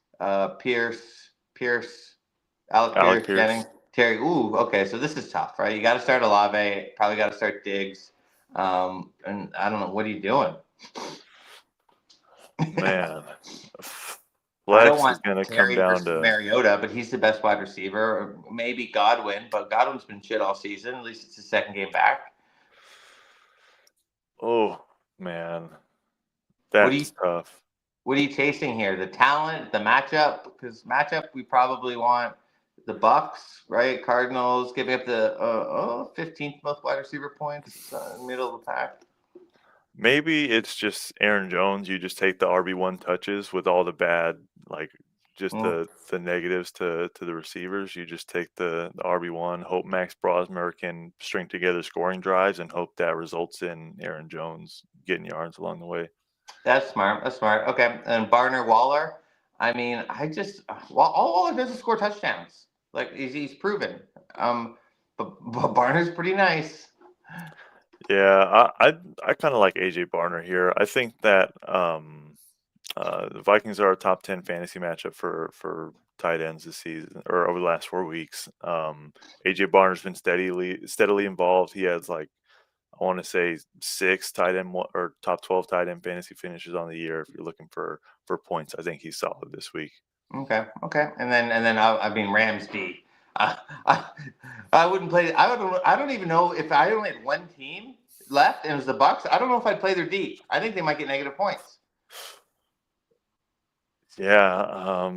[SPEAKER 1] Pierce, Alec
[SPEAKER 2] Alec
[SPEAKER 1] Pierce,
[SPEAKER 2] Pierce.
[SPEAKER 1] Jennings, Terry. Ooh, okay, so this is tough, right? You got to start Olave. Probably got to start Diggs. And I don't know. What are you doing?
[SPEAKER 2] Man,
[SPEAKER 1] I don't
[SPEAKER 2] flex is
[SPEAKER 1] want
[SPEAKER 2] going to come
[SPEAKER 1] Terry
[SPEAKER 2] down
[SPEAKER 1] versus
[SPEAKER 2] to,
[SPEAKER 1] Mariota, but he's the best wide receiver. Or maybe Godwin, but Godwin's been shit all season. At least it's his second game back.
[SPEAKER 2] oh, man,
[SPEAKER 1] What are you
[SPEAKER 2] that's tough.
[SPEAKER 1] What are you chasing here? The talent, the matchup? Because matchup, we probably want the Bucks, right? Cardinals giving up the 15th most wide receiver points, middle of the pack.
[SPEAKER 2] Maybe it's just Aaron Jones. You just take the RB1 touches with all the bad, like just the negatives to the receivers. You just take the RB1, hope Max Brosmer can string together scoring drives, and hope that results in Aaron Jones getting yards along the way.
[SPEAKER 1] That's smart. That's smart. Okay. And Barner Waller. I mean, all he does is score touchdowns. Like he's proven. But Barner's pretty nice.
[SPEAKER 2] Yeah, I kind of like AJ Barner here. I think that the Vikings are a top 10 fantasy matchup for tight ends this season or over the last 4 weeks. AJ Barner's been steadily involved. He has like I want to say 6 tight end or top 12 tight end fantasy finishes on the year. If you're looking for points, I think he's solid this week.
[SPEAKER 1] Okay. Okay. And then I mean Rams D. I I wouldn't play. I don't even know if I only had one team left and it was the Bucks. I don't know if I'd play their D. I think they might get negative points.
[SPEAKER 2] Yeah,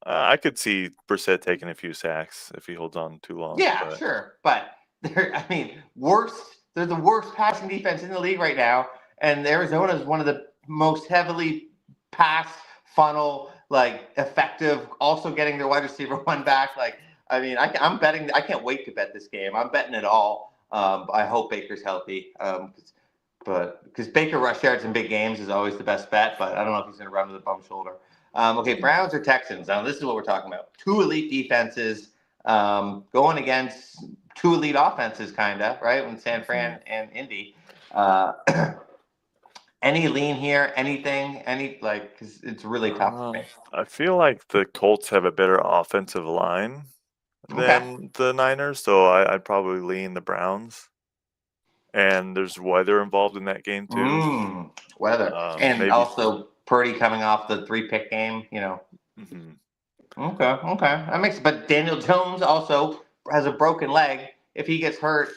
[SPEAKER 2] I could see Brissett taking a few sacks if he holds on too long.
[SPEAKER 1] Yeah,
[SPEAKER 2] But
[SPEAKER 1] sure. But they're, I mean, worst. They're the worst passing defense in the league right now, and Arizona is one of the most heavily pass funnel like effective. Also getting their wide receiver one back. Like, I mean, I'm betting. I can't wait to bet this game. I'm betting it all. I hope Baker's healthy. But because Baker rush yards in big games is always the best bet, but I don't know if he's going to run with a bum shoulder. Okay, Browns or Texans? Now this is what we're talking about. Two elite defenses going against two elite offenses, kind of right. When San Fran and Indy. Any lean here? Anything? Any like? Because it's really tough for me.
[SPEAKER 2] I feel like the Colts have a better offensive line
[SPEAKER 1] Okay.
[SPEAKER 2] than the Niners, so I'd probably lean the Browns. And there's weather involved in that game too.
[SPEAKER 1] Weather and
[SPEAKER 2] Maybe.
[SPEAKER 1] also Purdy coming off the 3-pick game.
[SPEAKER 2] Mhm.
[SPEAKER 1] Okay, okay, that makes. But Daniel Jones also has a broken leg. If he gets hurt,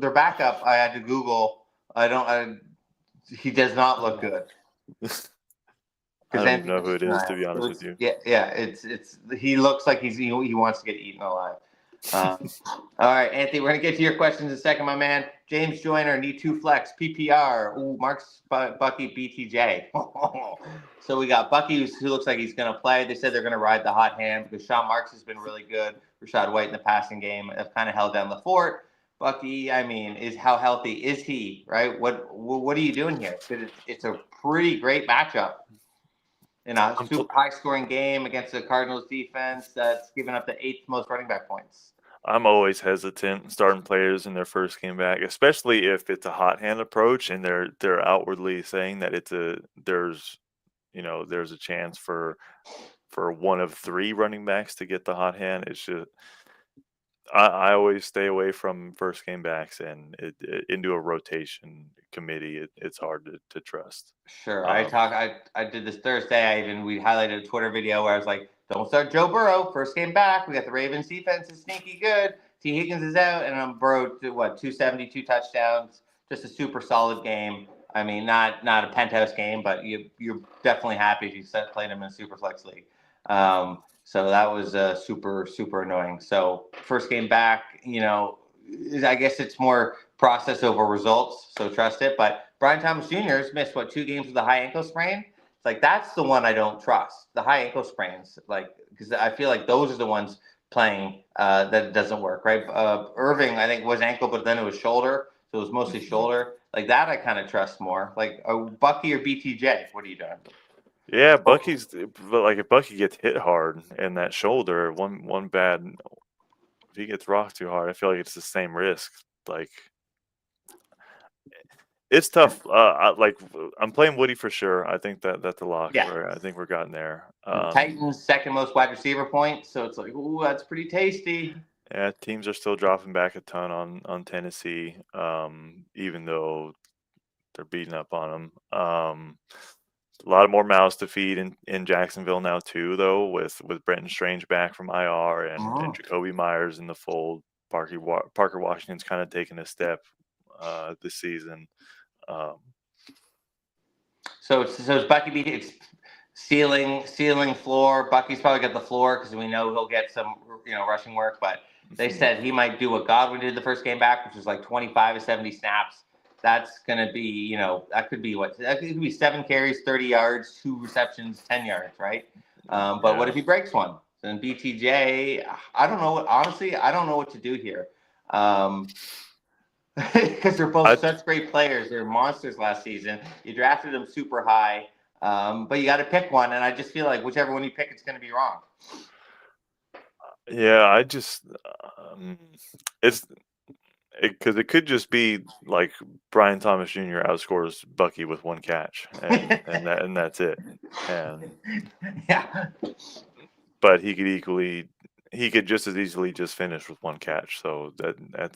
[SPEAKER 1] their backup, I had to Google. I don't. He does not look good.
[SPEAKER 2] I
[SPEAKER 1] Because
[SPEAKER 2] don't even
[SPEAKER 1] Anthony
[SPEAKER 2] know who it is, to
[SPEAKER 1] Michelle,
[SPEAKER 2] be honest with you.
[SPEAKER 1] yeah. It's he looks like he wants to get eaten alive. All right, Anthony, we're gonna get to your questions in a second, my man. James Joyner, need two flex, PPR. Ooh, Mark's Bucky BTJ. So we got Bucky, who looks like he's gonna play. They said they're gonna ride the hot hand because Sean Marks has been really good. Rashad White in the passing game have kind of held down the fort. Bucky, I mean, is how healthy is he? Right? What are you doing here? Because it's a pretty great matchup in a super high scoring game against the Cardinals defense that's given up the 8th most running back points.
[SPEAKER 2] I'm always hesitant starting players in their first game back, especially if it's a hot hand approach and they're outwardly saying that there's a chance for one of 3 running backs to get the hot hand. It's just I always stay away from first game backs and into a rotation committee. It's hard to trust.
[SPEAKER 1] Sure.
[SPEAKER 2] Um,
[SPEAKER 1] I did this Thursday. We highlighted a Twitter video where I was like, don't start Joe Burrow. First game back. We got the Ravens defense is sneaky good. T. Higgins is out, and I'm Burrow to 272 touchdowns. Just a super solid game. I mean, not a penthouse game, but you're definitely happy if you played him in a super flex league. So that was super annoying. So first game back, I guess it's more process over results. So trust it. But Brian Thomas Jr. has missed 2 games with a high ankle sprain. It's like that's the one I don't trust. The high ankle sprains, like because I feel like those are the ones playing that it doesn't work, right? Irving, I think was ankle, but then it was shoulder, so it was mostly shoulder. Like that, I kind of trust more. Like Bucky or BTJ. What are you doing?
[SPEAKER 2] yeah, but like if Bucky gets hit hard in that shoulder, one bad if he gets rocked too hard, I feel like it's the same risk. Like It's tough. I'm playing Woody for sure. I think that's a lock.
[SPEAKER 1] Yeah.
[SPEAKER 2] I think we're gotten there.
[SPEAKER 1] Titans second most wide receiver points, so it's like, ooh, that's pretty tasty.
[SPEAKER 2] Yeah, teams are still dropping back a ton on Tennessee, even though they're beating up on them. A lot of more mouths to feed in Jacksonville now too, though, with Brenton Strange back from IR and Jacoby Myers in the fold. Parker Washington's kind of taken a step this season.
[SPEAKER 1] So it's Bucky beat it's ceiling, floor. Bucky's probably got the floor because we know he'll get some rushing work. But they said he might do what Godwin did the first game back, which was like 25 to 70 snaps. That's gonna be that could be 7 carries, 30 yards, 2 receptions, 10 yards, right? But what if he breaks one? Then BTJ, I don't know. Honestly, I don't know what to do here. Because they're both such great players. They're monsters last season. You drafted them super high, but you got to pick one. And I just feel like whichever one you pick, it's going to be wrong.
[SPEAKER 2] Yeah, I just because it could just be like Brian Thomas Jr. outscores Bucky with 1 catch, and that's it. And
[SPEAKER 1] yeah,
[SPEAKER 2] but he could just as easily just finish with 1 catch. So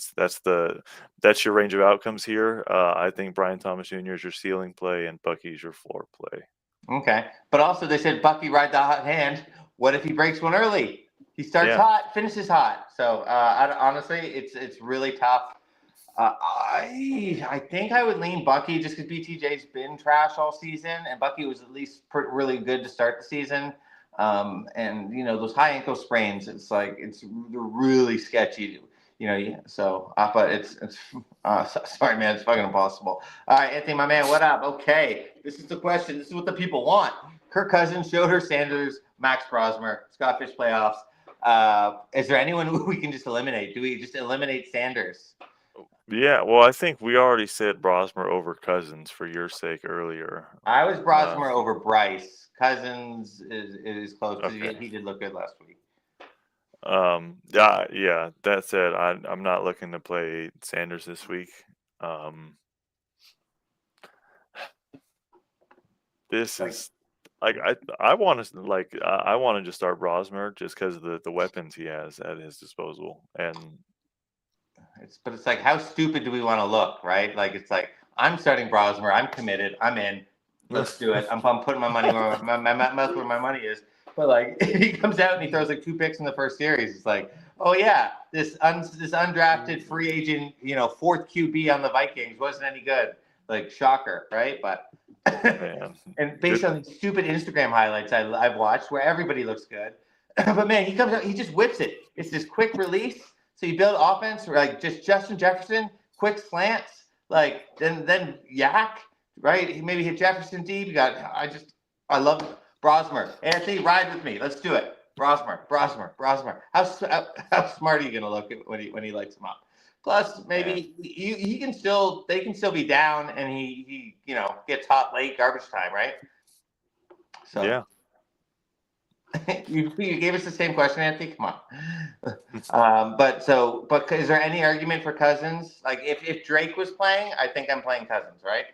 [SPEAKER 2] that's your range of outcomes here. I think Brian Thomas Jr. is your ceiling play and Bucky's your floor play.
[SPEAKER 1] Okay, but also they said Bucky ride the hot hand. What if he breaks one early? He starts hot, finishes hot. So honestly, it's really tough. I think I would lean Bucky just because BTJ's been trash all season, and Bucky was at least really good to start the season. And those high ankle sprains, it's like they're really sketchy. So but it's sorry, man, it's fucking impossible. All right, Anthony, my man, what up? Okay, this is the question. This is what the people want. Kirk Cousins, Schroeder, Sanders, Max Brosmer, Scott Fish playoffs. Is there anyone we can just eliminate? Do we just eliminate Sanders?
[SPEAKER 2] Yeah, well, I think we already said Brosmer over Cousins for your sake earlier.
[SPEAKER 1] I was Brosmer over Bryce. Cousins is close because he did look good last week.
[SPEAKER 2] Yeah. That said, I'm not looking to play Sanders this week. This is like I want to just start Brosmer just because of the weapons he has at his disposal, and
[SPEAKER 1] it's like, how stupid do we want to look, right? Like, it's like, I'm starting Brosmer, I'm committed, I'm in, let's do it. I'm putting my money where my mouth where my money is. But like, if he comes out and he throws like 2 picks in the first series, it's like, oh yeah, this undrafted free agent, 4th QB on the Vikings wasn't any good. Like, shocker, right? But
[SPEAKER 2] man,
[SPEAKER 1] and based on these stupid Instagram highlights I've watched where everybody looks good, but man, he comes out, he just whips it. It's this quick release. So you build offense like just Justin Jefferson, quick slants, like then Yak, right? He maybe hit Jefferson deep. I love Brosmer. Anthony, ride with me. Let's do it. Brosmer. How smart are you gonna look when he lights him up? Plus, maybe they can still be down, and he gets hot late, garbage time, right? So
[SPEAKER 2] yeah.
[SPEAKER 1] you gave us the same question, Anthony. Come on. But is there any argument for Cousins? Like, if Drake was playing, I think I'm playing Cousins, right?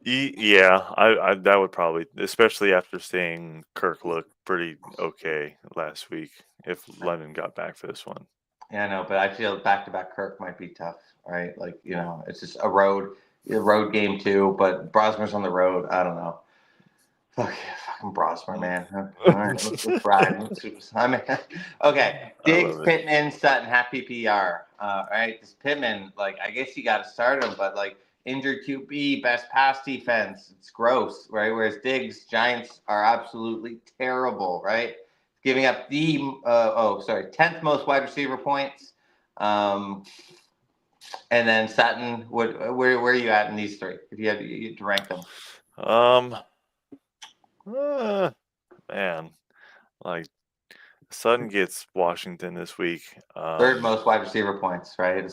[SPEAKER 2] Yeah, I that would probably, especially after seeing Kirk look pretty okay last week, if London got back for this one.
[SPEAKER 1] Yeah, I know, but I feel back-to-back Kirk might be tough, right? Like, it's just a road game too, but Brosmer's on the road. I don't know. Fucking Brosmer, man. All right, let's ride. Okay. Diggs, Pittman, Sutton, half PPR. All right, this Pittman, like, I guess you got to start him, but like, injured QB, best pass defense. It's gross, right? Whereas Diggs, Giants are absolutely terrible, right? Giving up the 10th most wide receiver points. And then Sutton, where are you at in these 3? If you had to rank them?
[SPEAKER 2] Man, like Sutton gets Washington this week.
[SPEAKER 1] 3rd most wide receiver points, right?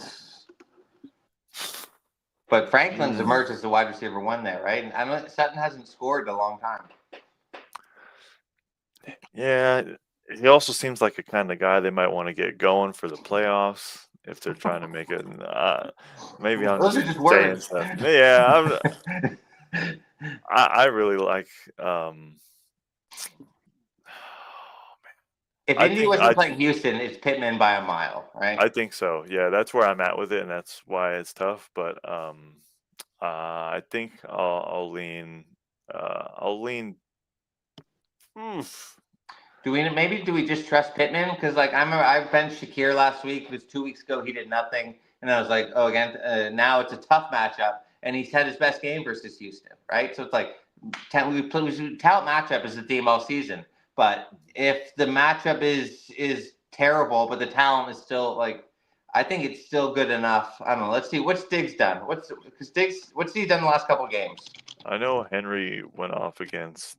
[SPEAKER 1] But Franklin's emerged as the wide receiver 1 there, right? And Sutton hasn't scored in a long time.
[SPEAKER 2] Yeah, he also seems like a kind of guy they might want to get going for the playoffs. if they're trying to make it. Maybe I'm
[SPEAKER 1] Those
[SPEAKER 2] just
[SPEAKER 1] are just
[SPEAKER 2] saying
[SPEAKER 1] words.
[SPEAKER 2] stuff. Yeah, I really like.
[SPEAKER 1] If
[SPEAKER 2] I
[SPEAKER 1] Indy
[SPEAKER 2] think
[SPEAKER 1] wasn't playing Houston, it's Pittman by a mile, right?
[SPEAKER 2] I think so. Yeah, that's where I'm at with it, and that's why it's tough. But I think I'll lean. I'll lean. Oof.
[SPEAKER 1] Do we just trust Pittman? Because like I benched Shakir last week. It was 2 weeks ago. He did nothing, and I was like, oh, again, now it's a tough matchup, and he's had his best game versus Houston, right? So it's like talent matchup is the theme all season. But if the matchup is terrible, but the talent is still like, I think it's still good enough. I don't know. Let's see what's Diggs done. What's he done the last couple of games?
[SPEAKER 2] I know Henry went off against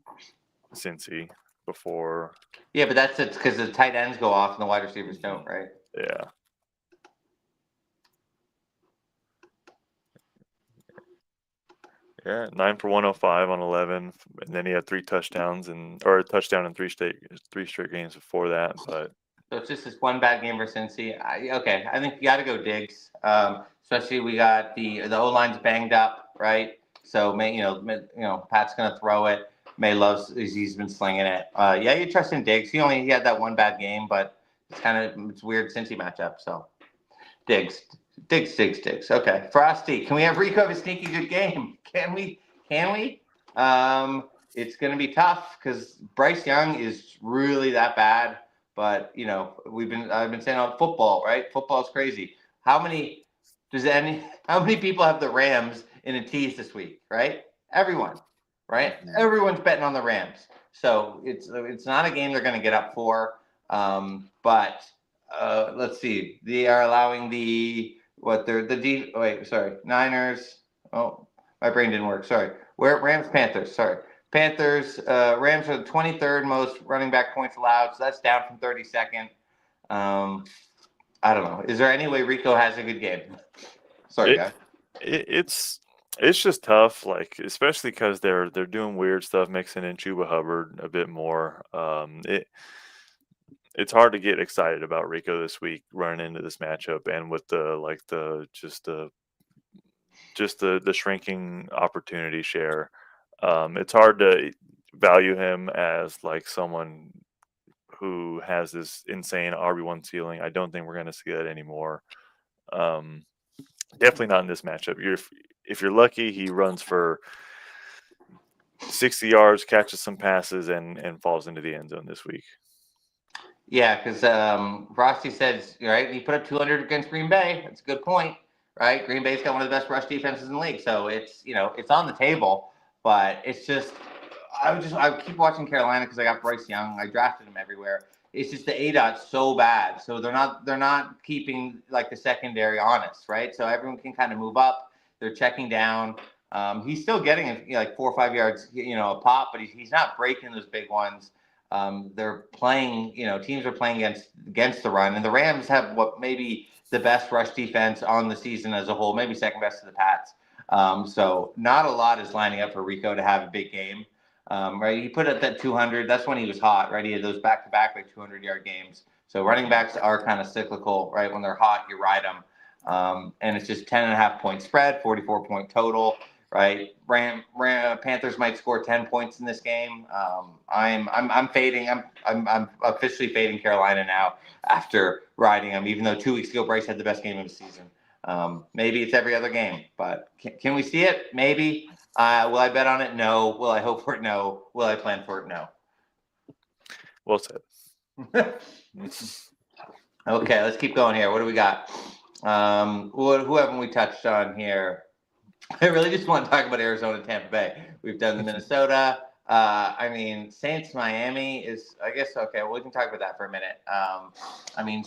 [SPEAKER 2] Cincy before.
[SPEAKER 1] Yeah, but that's it because the tight ends go off and the wide receivers don't, right?
[SPEAKER 2] Yeah. Yeah, 9 for 105 on 11, and then he had 3 touchdowns or a touchdown in 3 straight games before that. But
[SPEAKER 1] So it's just this one bad game for Cincy. Okay, I think you got to go Diggs. Especially we got the O line's banged up, right? So Pat's gonna throw it. May loves he's been slinging it. Yeah, you trust in Diggs. He had that one bad game, but it's weird Cincy matchup. So Diggs. Okay, Frosty. Can we have Rico have a sneaky good game? Can we? It's going to be tough because Bryce Young is really that bad. But I've been saying on football, right? Football's crazy. How many people have the Rams in a tease this week, right? Everyone, right? Mm-hmm. Everyone's betting on the Rams. So it's not a game they're going to get up for. But let's see. They are allowing Niners. Oh, my brain didn't work. Sorry. Rams, Panthers. Sorry. Panthers, Rams are the 23rd most running back points allowed, so that's down from 32nd. I don't know. Is there any way Rico has a good game? Sorry, guys.
[SPEAKER 2] It's just tough, like especially because they're doing weird stuff, mixing in Chuba Hubbard a bit more. It's hard to get excited about Rico this week running into this matchup, and with the shrinking opportunity share. It's hard to value him as like someone who has this insane RB1 ceiling. I don't think we're going to see that anymore. Definitely not in this matchup. If you're lucky, he runs for 60 yards, catches some passes, and falls into the end zone this week.
[SPEAKER 1] Yeah, because Frosty says, right, he put up 200 against Green Bay. That's a good point, right? Green Bay's got one of the best rush defenses in the league, so it's on the table. But it's just, I keep watching Carolina because I got Bryce Young. I drafted him everywhere. It's just the ADOT's so bad, so they're not keeping like the secondary honest, right? So everyone can kind of move up. They're checking down. He's still getting like 4 or 5 yards, a pop, but he's not breaking those big ones. They're playing, teams are playing against the run, and the Rams have what maybe the best rush defense on the season as a whole, maybe second best to the Pats. So not a lot is lining up for Rico to have a big game. Right, he put up that 200. That's when he was hot, right? He had those back-to-back like 200-yard games. So running backs are kind of cyclical, right? When they're hot, you ride them, and it's just 10.5-point spread, 44-point total. Right, Panthers might score 10 points in this game. I'm fading. I'm officially fading Carolina now after riding them. Even though 2 weeks ago Bryce had the best game of the season. Maybe it's every other game, but can we see it? Maybe. Will I bet on it? No. Will I hope for it? No. Will I plan for it? No.
[SPEAKER 2] Well said.
[SPEAKER 1] Okay, let's keep going here. What do we got? Who haven't we touched on here? I really just want to talk about Arizona and Tampa Bay. We've done the Minnesota. Saints Miami is, I guess, okay. Well, we can talk about that for a minute.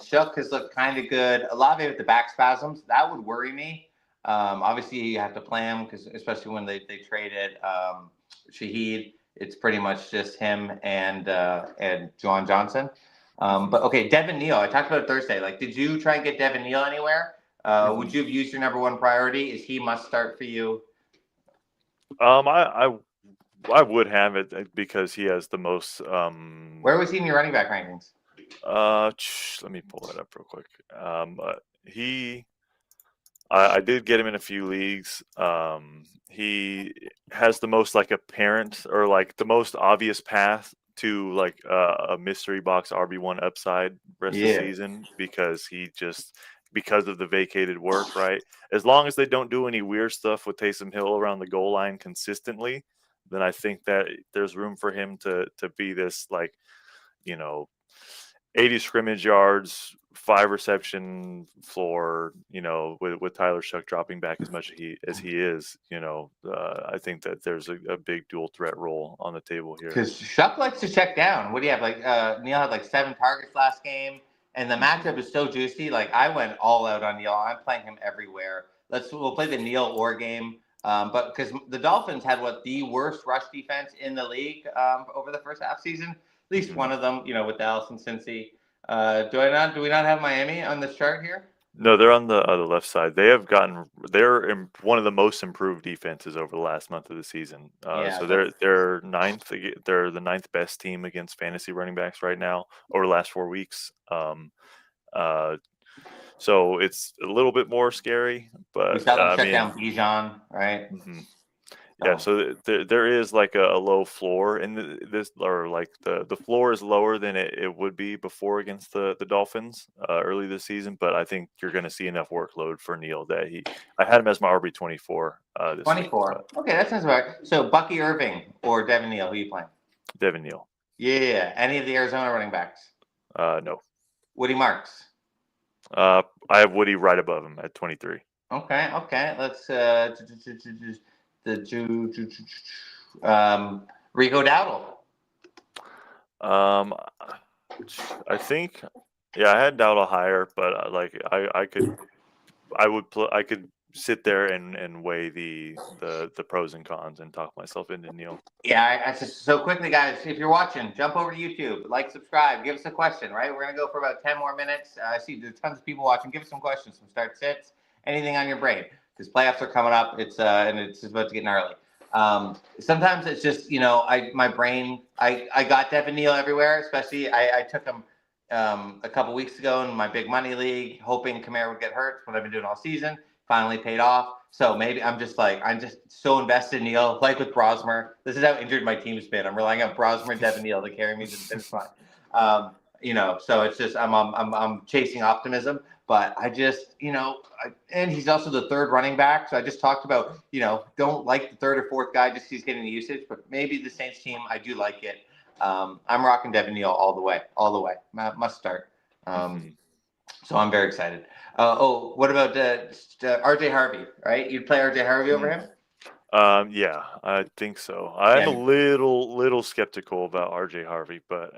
[SPEAKER 1] Shook has looked kind of good. Olave with the back spasms, that would worry me. Obviously, you have to play him because, especially when they traded Shaheed, it's pretty much just him and Juwan Johnson. But okay, Devin Neal. I talked about it Thursday. Like, did you try and get Devin Neal anywhere? Would you have used your number one priority? Is he must start for you?
[SPEAKER 2] I would have it because he has the most.
[SPEAKER 1] Where was he in your running back rankings?
[SPEAKER 2] Let me pull that up real quick. I did get him in a few leagues. He has the most like apparent or like the most obvious path to like a mystery box RB1 upside rest of the
[SPEAKER 1] Yeah.
[SPEAKER 2] season because of the vacated work, right? As long as they don't do any weird stuff with Taysom Hill around the goal line consistently, then I think that there's room for him to be this like, you know, 80 scrimmage yards, 5 reception floor, with Tyler Shuck dropping back as much as he is, I think that there's a big dual threat role on the table here.
[SPEAKER 1] Because Shuck likes to check down. What do you have? Like Neil had like 7 targets last game, and the matchup is so juicy. Like I went all out on Neil. I'm playing him everywhere. We'll play the Neil Orr game. But because the Dolphins had the worst rush defense in the league over the first half season, at least one of them, with Dallas and Cincy. Do we not have Miami on this chart here?
[SPEAKER 2] No, they're on the left side. They're one of the most improved defenses over the last month of the season. So they're ninth. They're the 9th best team against fantasy running backs right now over the last 4 weeks. So it's a little bit more scary, but
[SPEAKER 1] we saw them shut down Bijan, right?
[SPEAKER 2] Mm-hmm. Yeah, so there is like a low floor in this, or like the floor is lower than it would be before against the Dolphins early this season. But I think you're going to see enough workload for Neil that I had him as my RB24 this
[SPEAKER 1] 24.
[SPEAKER 2] week.
[SPEAKER 1] Okay, that sounds right. So Bucky Irving or Devin Neal, who are you playing?
[SPEAKER 2] Devin Neal.
[SPEAKER 1] Yeah. Any of the Arizona running backs?
[SPEAKER 2] No.
[SPEAKER 1] Woody Marks.
[SPEAKER 2] I have Woody right above him at 23.
[SPEAKER 1] Okay. Let's Rico Dowdle.
[SPEAKER 2] I think, I had Dowdle higher, but I could sit there and weigh the pros and cons and talk myself into Neil.
[SPEAKER 1] Yeah, I just so quickly, guys. If you're watching, jump over to YouTube, subscribe, give us a question. Right, we're gonna go for about 10 more minutes. I see there's tons of people watching. Give us some questions, some start sits, anything on your brain, because playoffs are coming up. It's about to get gnarly. Sometimes it's just my brain. I got Devin Neal everywhere. Especially I took him a couple weeks ago in my big money league, hoping Kamara would get hurt. What I've been doing all season. Finally paid off. So maybe I'm just so invested in Neil, like with Brosmer. This is how injured my team's been. I'm relying on Brosmer and Devin Neal to carry me to the finish line. So it's just I'm chasing optimism, but I just and he's also the 3rd running back. So I just talked about don't like the 3rd or 4th guy just he's getting the usage, but maybe the Saints team I do like it. I'm rocking Devin Neal all the way, must start. So I'm very excited. What about RJ Harvey? Right, you'd play RJ Harvey over him?
[SPEAKER 2] Yeah, I think so. I'm a little skeptical about RJ Harvey, but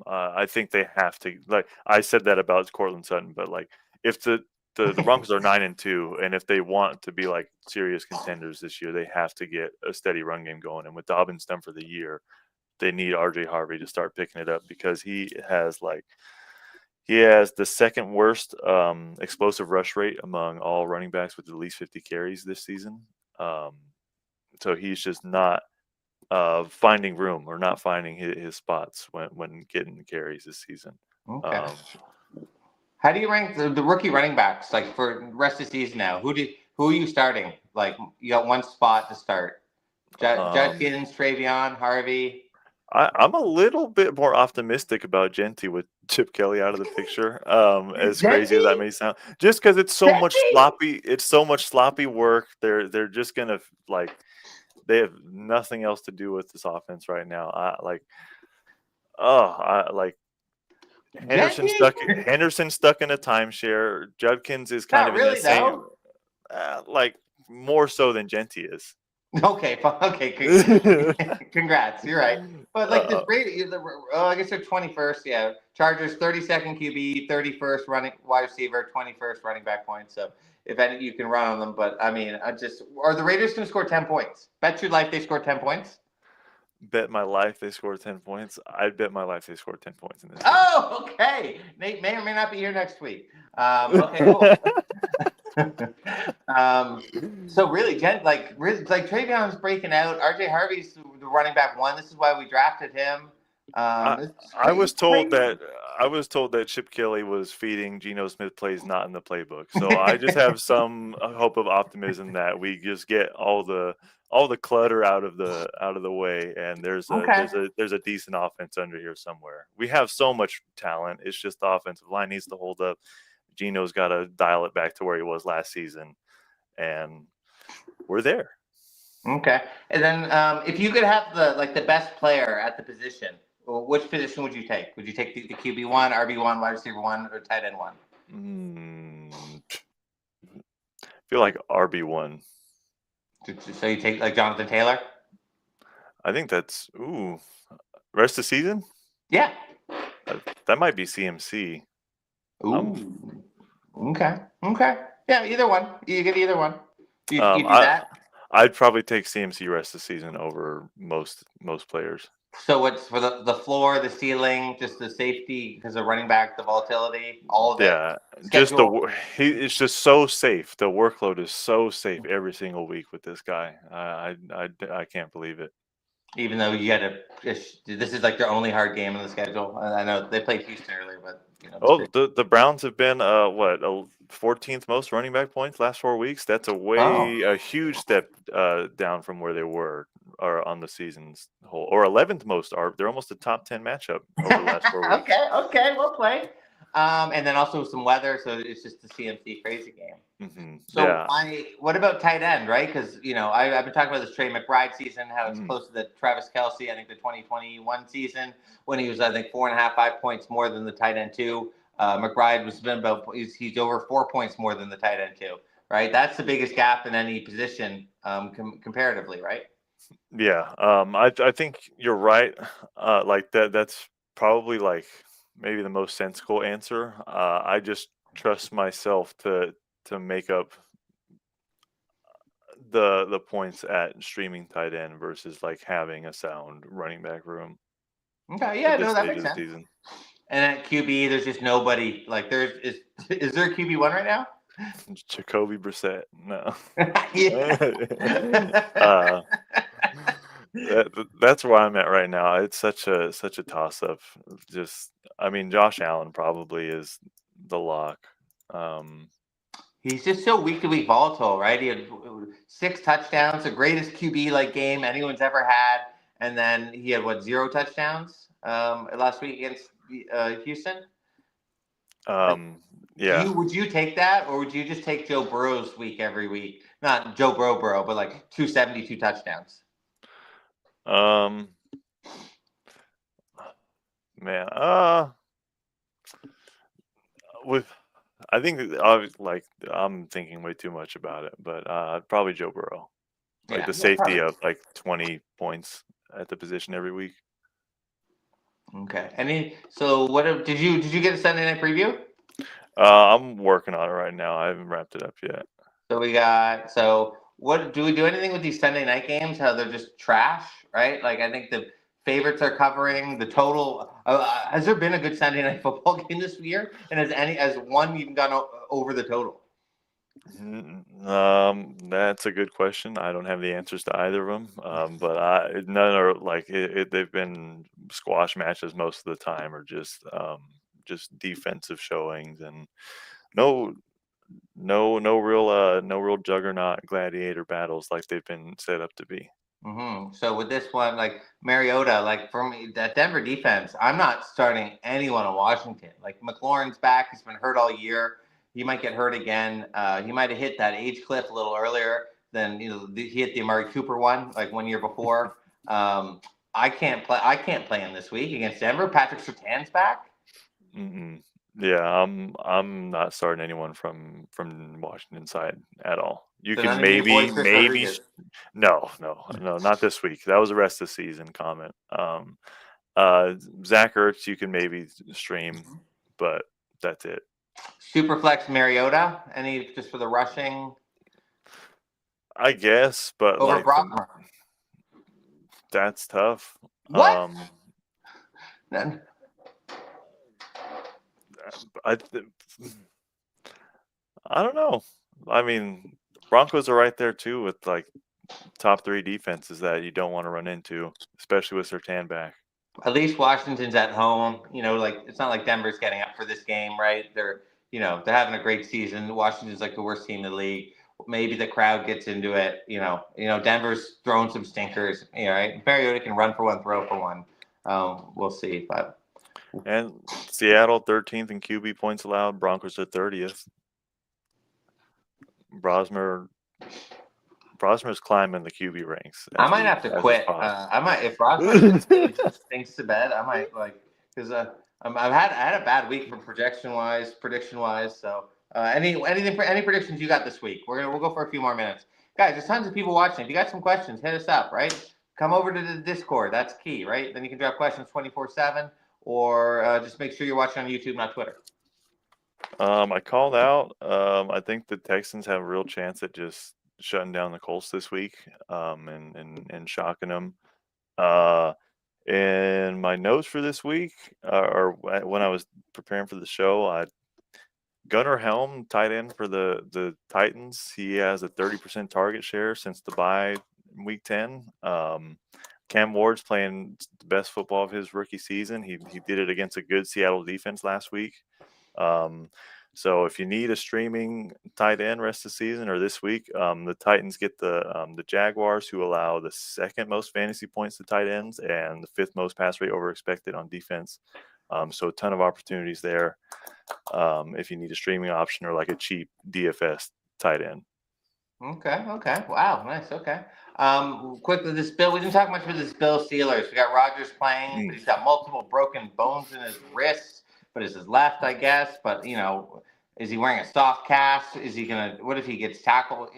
[SPEAKER 2] I think they have to. Like I said that about Cortland Sutton, but like if the Broncos are 9-2, and if they want to be like serious contenders this year, they have to get a steady run game going. And with Dobbins done for the year, they need RJ Harvey to start picking it up because he has the 2nd worst explosive rush rate among all running backs with at least 50 carries this season. So he's just not finding room or not finding his spots when getting the carries this season.
[SPEAKER 1] Okay. How do you rank the rookie running backs for the rest of the season now? Who are you starting? You got one spot to start. Judkins, Travion, Harvey.
[SPEAKER 2] I'm a little bit more optimistic about Genty with Chip Kelly out of the picture. As crazy as that may sound, just because it's so much sloppy work. They're just gonna they have nothing else to do with this offense right now. Henderson stuck in a timeshare. Judkins is kind of in the same, more so than Genty is.
[SPEAKER 1] Okay. Congrats. You're right. But this rate, I guess they're 21st. Yeah, Chargers 32nd QB, 31st running wide receiver, 21st running back points. So if any, you can run on them. But I mean, are the Raiders going to score 10 points? Bet your life they score 10 points.
[SPEAKER 2] Bet my life they score 10 points. I'd bet my life they score 10 points in this.
[SPEAKER 1] Oh, okay. Nate may or may not be here next week. Okay, cool. So really, Travion's breaking out. RJ Harvey's the running back 1. This is why we drafted him.
[SPEAKER 2] I was told
[SPEAKER 1] crazy.
[SPEAKER 2] that Chip Kelly was feeding Geno Smith plays not in the playbook. So I just have some hope of optimism that we just get all the clutter out of the way, and there's
[SPEAKER 1] Okay.
[SPEAKER 2] a decent offense under here somewhere. We have so much talent. It's just the offensive line needs to hold up. Geno's got to dial it back to where he was last season, and we're there.
[SPEAKER 1] Okay. And then if you could have the best player at the position, which position would you take? Would you take the QB1, RB1, wide receiver 1, or tight end 1?
[SPEAKER 2] I feel like RB1.
[SPEAKER 1] So you take like Jonathan Taylor?
[SPEAKER 2] I think that's rest of the season?
[SPEAKER 1] Yeah.
[SPEAKER 2] That might be CMC.
[SPEAKER 1] Ooh. Okay. Okay. Yeah, either one. You get either one. You do that.
[SPEAKER 2] I'd probably take CMC rest of the season over most players.
[SPEAKER 1] So what's for the floor, the ceiling, just the safety because of running back, the volatility, all of it.
[SPEAKER 2] Yeah,
[SPEAKER 1] Schedule.
[SPEAKER 2] it's just so safe. The workload is so safe every single week with this guy. I can't believe it.
[SPEAKER 1] Even though you got to, this is like their only hard game in the schedule. I know they played Houston earlier, but
[SPEAKER 2] the Browns have been 14th most running back points last 4 weeks. That's a huge step down from where they were or on the season's whole, or 11th most. They're almost a top 10 matchup over the last 4 weeks.
[SPEAKER 1] Okay, well played. And then also some weather, so it's just the CMC crazy game.
[SPEAKER 2] Mm-hmm.
[SPEAKER 1] So
[SPEAKER 2] yeah.
[SPEAKER 1] what about tight end, right? Because I've been talking about this Trey McBride season, how it's close to the Travis Kelce, I think the 2021 season when he was, I think, 4.5, 5 points more than the tight end 2. McBride was been about he's over 4 points more than the tight end 2, right? That's the biggest gap in any position comparatively, right?
[SPEAKER 2] Yeah, I think you're right. Like that's probably like maybe the most sensible answer. I just trust myself to make up the points at streaming tight end versus like having a sound running back room.
[SPEAKER 1] Okay, yeah,
[SPEAKER 2] At this
[SPEAKER 1] no, that
[SPEAKER 2] stage
[SPEAKER 1] makes
[SPEAKER 2] of the
[SPEAKER 1] sense.
[SPEAKER 2] season.
[SPEAKER 1] And at QB, there's just nobody. Like, is there a QB1 right now?
[SPEAKER 2] Jacoby Brissett, no. That's where I'm at right now. It's such a toss up. Just, I mean, Josh Allen probably is the lock.
[SPEAKER 1] He's just so week to week volatile, right? He had 6 touchdowns, the greatest QB game anyone's ever had, and then he had 0 touchdowns last week against Houston.
[SPEAKER 2] Yeah.
[SPEAKER 1] Would you take that, or would you just take Joe Burrow's week every week? Not Joe Burrow, but like 272 touchdowns.
[SPEAKER 2] Man, I think I'm thinking way too much about it, but probably Joe Burrow, like the safety
[SPEAKER 1] probably.
[SPEAKER 2] of like 20 points at the position every week.
[SPEAKER 1] Okay. So what did you get a Sunday night preview?
[SPEAKER 2] I'm working on it right now. I haven't wrapped it up yet.
[SPEAKER 1] So what do we do anything with these Sunday night games? How they're just trash, right? Like I think the favorites are covering the total. Has there been a good Sunday night football game this year? And has one even gone over the total?
[SPEAKER 2] That's a good question. I don't have the answers to either of them. But none are like they've been squash matches most of the time, or just defensive showings, and no real juggernaut gladiator battles like they've been set up to be.
[SPEAKER 1] Mm-hmm. So with this one, like Mariota, like for me, that Denver defense, I'm not starting anyone in Washington. Like McLaurin's back; he's been hurt all year. He might get hurt again. He might have hit that age cliff a little earlier than he hit the Amari Cooper one like 1 year before. I can't play him this week against Denver. Patrick Surtain's back.
[SPEAKER 2] Mm-mm. Yeah, I'm not starting anyone from Washington side at all. You
[SPEAKER 1] So
[SPEAKER 2] can
[SPEAKER 1] none of your boys, Chris
[SPEAKER 2] maybe
[SPEAKER 1] Rodriguez.
[SPEAKER 2] no, not this week. That was the rest of the season comment. Zach Ertz you can maybe stream, but that's it.
[SPEAKER 1] Superflex Mariota, any just for the rushing?
[SPEAKER 2] I guess, but
[SPEAKER 1] Over
[SPEAKER 2] like
[SPEAKER 1] Brock.
[SPEAKER 2] that's tough.
[SPEAKER 1] What?
[SPEAKER 2] I don't know. I mean, Broncos are right there too with like top 3 defenses that you don't want to run into, especially with Surtain back.
[SPEAKER 1] at least Washington's at home. Like it's not like Denver's getting up for this game, right? They're having a great season. Washington's like the worst team in the league. Maybe the crowd gets into it. Denver's throwing some stinkers. Right? Mariota can run for one, throw for one. We'll see, but.
[SPEAKER 2] And Seattle 13th in QB points allowed. Broncos are 30th. Brosmer's climbing the QB ranks.
[SPEAKER 1] I might have to quit. I might if Roswell just stinks to bed. I might because I had a bad week from prediction wise. So any predictions you got this week? We'll go for a few more minutes, guys. There's tons of people watching. If you got some questions, hit us up. Right, come over to the Discord. That's key. Right, then you can drop questions 24/7, or just make sure you're watching on YouTube, not Twitter.
[SPEAKER 2] I called out. I think the Texans have a real chance at just shutting down the Colts this week, and shocking them. In my notes for this week, or when I was preparing for the show, Gunnar Helm, tight end for the Titans. He has a 30% target share since the bye week 10. Cam Ward's playing the best football of his rookie season. He did it against a good Seattle defense last week. So if you need a streaming tight end rest of the season or this week, the Titans get the Jaguars, who allow the second most fantasy points to tight ends and the fifth most pass rate over expected on defense. So a ton of opportunities there if you need a streaming option or like a cheap DFS tight end.
[SPEAKER 1] Okay. Wow. Nice. Okay. Quickly, this Bill. We didn't talk much about this Bill Steelers. We got Rodgers playing, but he's got multiple broken bones in his wrists. But it's his left, I guess. But is he wearing a soft cast? Is he gonna? What if he gets tackled?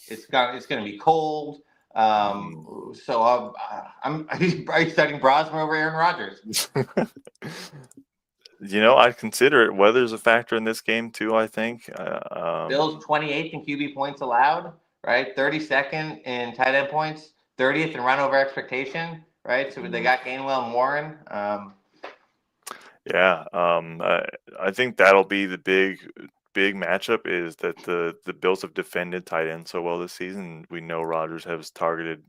[SPEAKER 1] It's gonna be cold. So are you starting Brosmer over Aaron Rodgers?
[SPEAKER 2] I'd consider it. Weather's a factor in this game too, I think.
[SPEAKER 1] Bills 28th in QB points allowed, right? 32nd in tight end points, 30th in run over expectation, right? So they got Gainwell and Warren.
[SPEAKER 2] I think that'll be the big matchup, is that the Bills have defended tight ends so well this season. We know Rodgers has targeted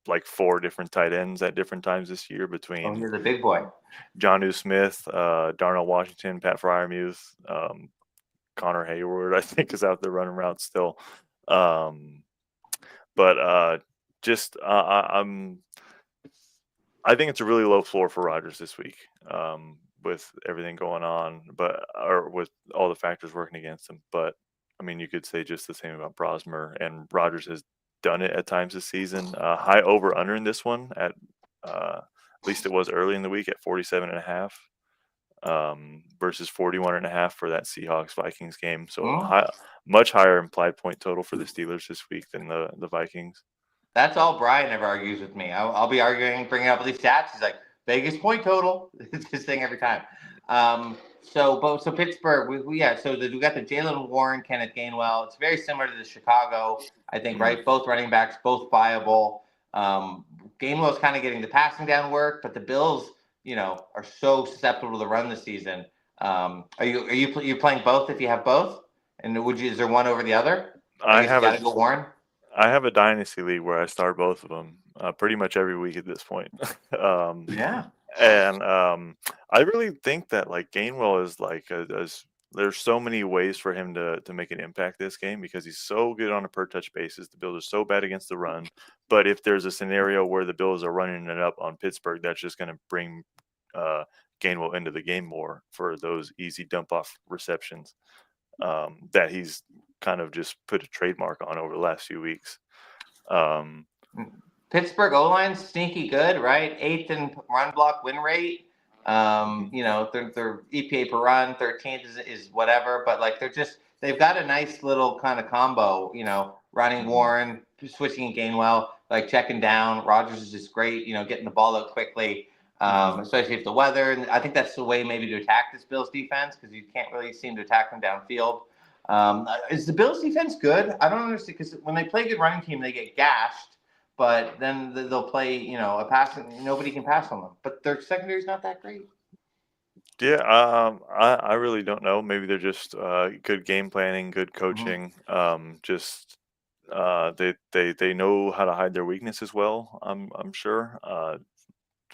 [SPEAKER 2] like 4 different tight ends at different times this year between
[SPEAKER 1] he's a big boy.
[SPEAKER 2] Jonnu Smith, Darnell Washington, Pat Fryermuth, Connor Hayward, I think, is out there running around still. I think it's a really low floor for Rodgers this week, with everything going on, or with all the factors working against him. But I mean, you could say just the same about Brosmer, and Rodgers has done it at times this season. High over under in this one at least it was early in the week at 47.5, versus 41.5 for that Seahawks Vikings game. So much higher implied point total for the Steelers this week than the Vikings.
[SPEAKER 1] That's all Brian ever argues with me. I'll be arguing, bringing up all these stats. He's like, Vegas point total. It's his thing every time. So Pittsburgh, we got the Jalen Warren, Kenneth Gainwell. It's very similar to the Chicago, I think, right? Both running backs, both viable. Gainwell's kind of getting the passing down work, but the Bills, are so susceptible to the run this season. Are you playing both if you have both? And is there one over the other? I gotta go Warren.
[SPEAKER 2] I have a dynasty league where I start both of them pretty much every week at this point. And I really think that like Gainwell is like there's so many ways for him to make an impact this game, because he's so good on a per touch basis. The Bills are so bad against the run, but if there's a scenario where the Bills are running it up on Pittsburgh, that's just going to bring Gainwell into the game more for those easy dump off receptions that he's kind of just put a trademark on over the last few weeks.
[SPEAKER 1] Pittsburgh O-line sneaky good, right? 8th in run block win rate. Their EPA per run, 13th is whatever, but like they've got a nice little kind of combo, running Warren, switching Gainwell, like checking down. Rodgers is just great, getting the ball out quickly, especially if the weather. And I think that's the way maybe to attack this Bills defense, because you can't really seem to attack them downfield. Is the Bills defense good? I don't understand, because when they play a good running team, they get gashed. But then they'll play, a pass, and nobody can pass on them. But their secondary is not that great.
[SPEAKER 2] Yeah, I really don't know. Maybe they're just good game planning, good coaching. They know how to hide their weaknesses well. I'm sure.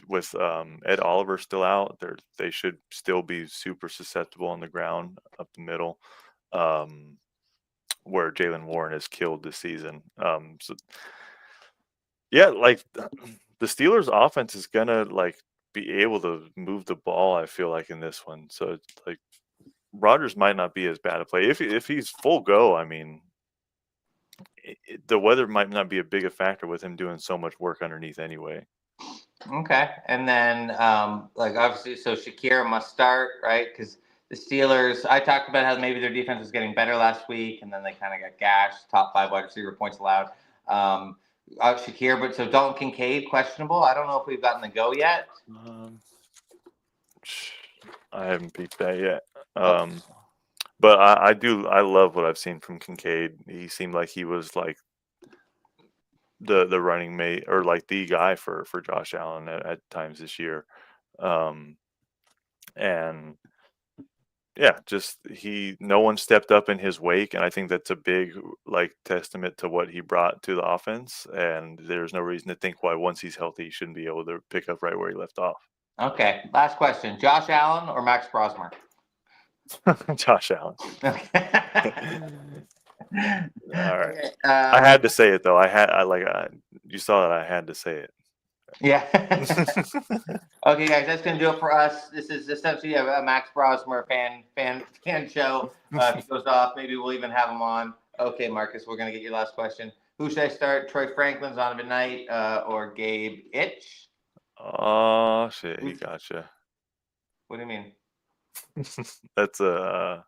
[SPEAKER 2] with Ed Oliver still out, they should still be super susceptible on the ground up the middle, where Jalen Warren has killed this season. So yeah, like the Steelers' offense is gonna like be able to move the ball. I feel like in this one, so it's like Rodgers might not be as bad a play if he's full go. I mean, the weather might not be a big a factor with him doing so much work underneath anyway.
[SPEAKER 1] Okay, and then like obviously, so Shakir must start, right? Because the Steelers, I talked about how maybe their defense was getting better last week, and then they kind of got gashed. Top 5 wide receiver points allowed. Shakir, but so Dalton Kincaid questionable. I don't know if we've gotten the go yet.
[SPEAKER 2] I haven't peeped that yet. But I love what I've seen from Kincaid. He seemed like he was like the running mate or like the guy for Josh Allen at times this year. And yeah, just no one stepped up in his wake, and I think that's a big like testament to what he brought to the offense. And there's no reason to think why once he's healthy, he shouldn't be able to pick up right where he left off.
[SPEAKER 1] Okay, last question: Josh Allen or Max Brosmer?
[SPEAKER 2] Josh Allen. All right.
[SPEAKER 1] Okay,
[SPEAKER 2] I had to say it though. You saw that I had to say it.
[SPEAKER 1] Yeah. Okay, guys, that's gonna do it for us. This is essentially a Max Brosmer fan show. If he goes off, maybe we'll even have him on. Okay, Marcus, we're gonna get your last question. Who should I start? Troy Franklin's on tonight, or Gabe Itch?
[SPEAKER 2] Oh shit, he gotcha.
[SPEAKER 1] What do you mean?
[SPEAKER 2] That's the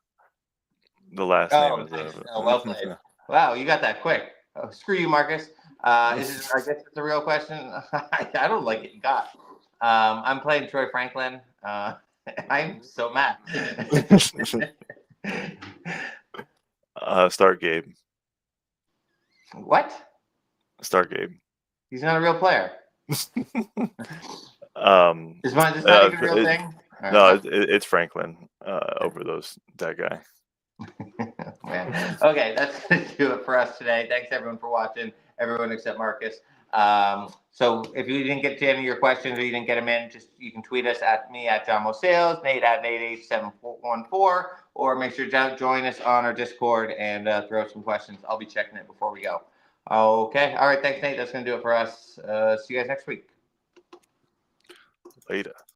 [SPEAKER 2] last name is
[SPEAKER 1] nice. Well played. Wow, you got that quick. Oh, screw you, Marcus. I guess it's a real question. I don't like it. You got. I'm playing Troy Franklin. I'm so mad.
[SPEAKER 2] Start Gabe.
[SPEAKER 1] What?
[SPEAKER 2] Start Gabe.
[SPEAKER 1] He's not a real player. Is this not even a real thing?
[SPEAKER 2] No, it's Franklin over that guy.
[SPEAKER 1] Man. Okay, that's going to do it for us today. Thanks, everyone, for watching. Everyone except Marcus. So if you didn't get to any of your questions or you didn't get them in, you can tweet us at me at John Mo Sales, Nate at Nate8714, or make sure to join us on our Discord and throw some questions. I'll be checking it before we go. Okay. All right. Thanks, Nate. That's going to do it for us. See you guys next week.
[SPEAKER 2] Later.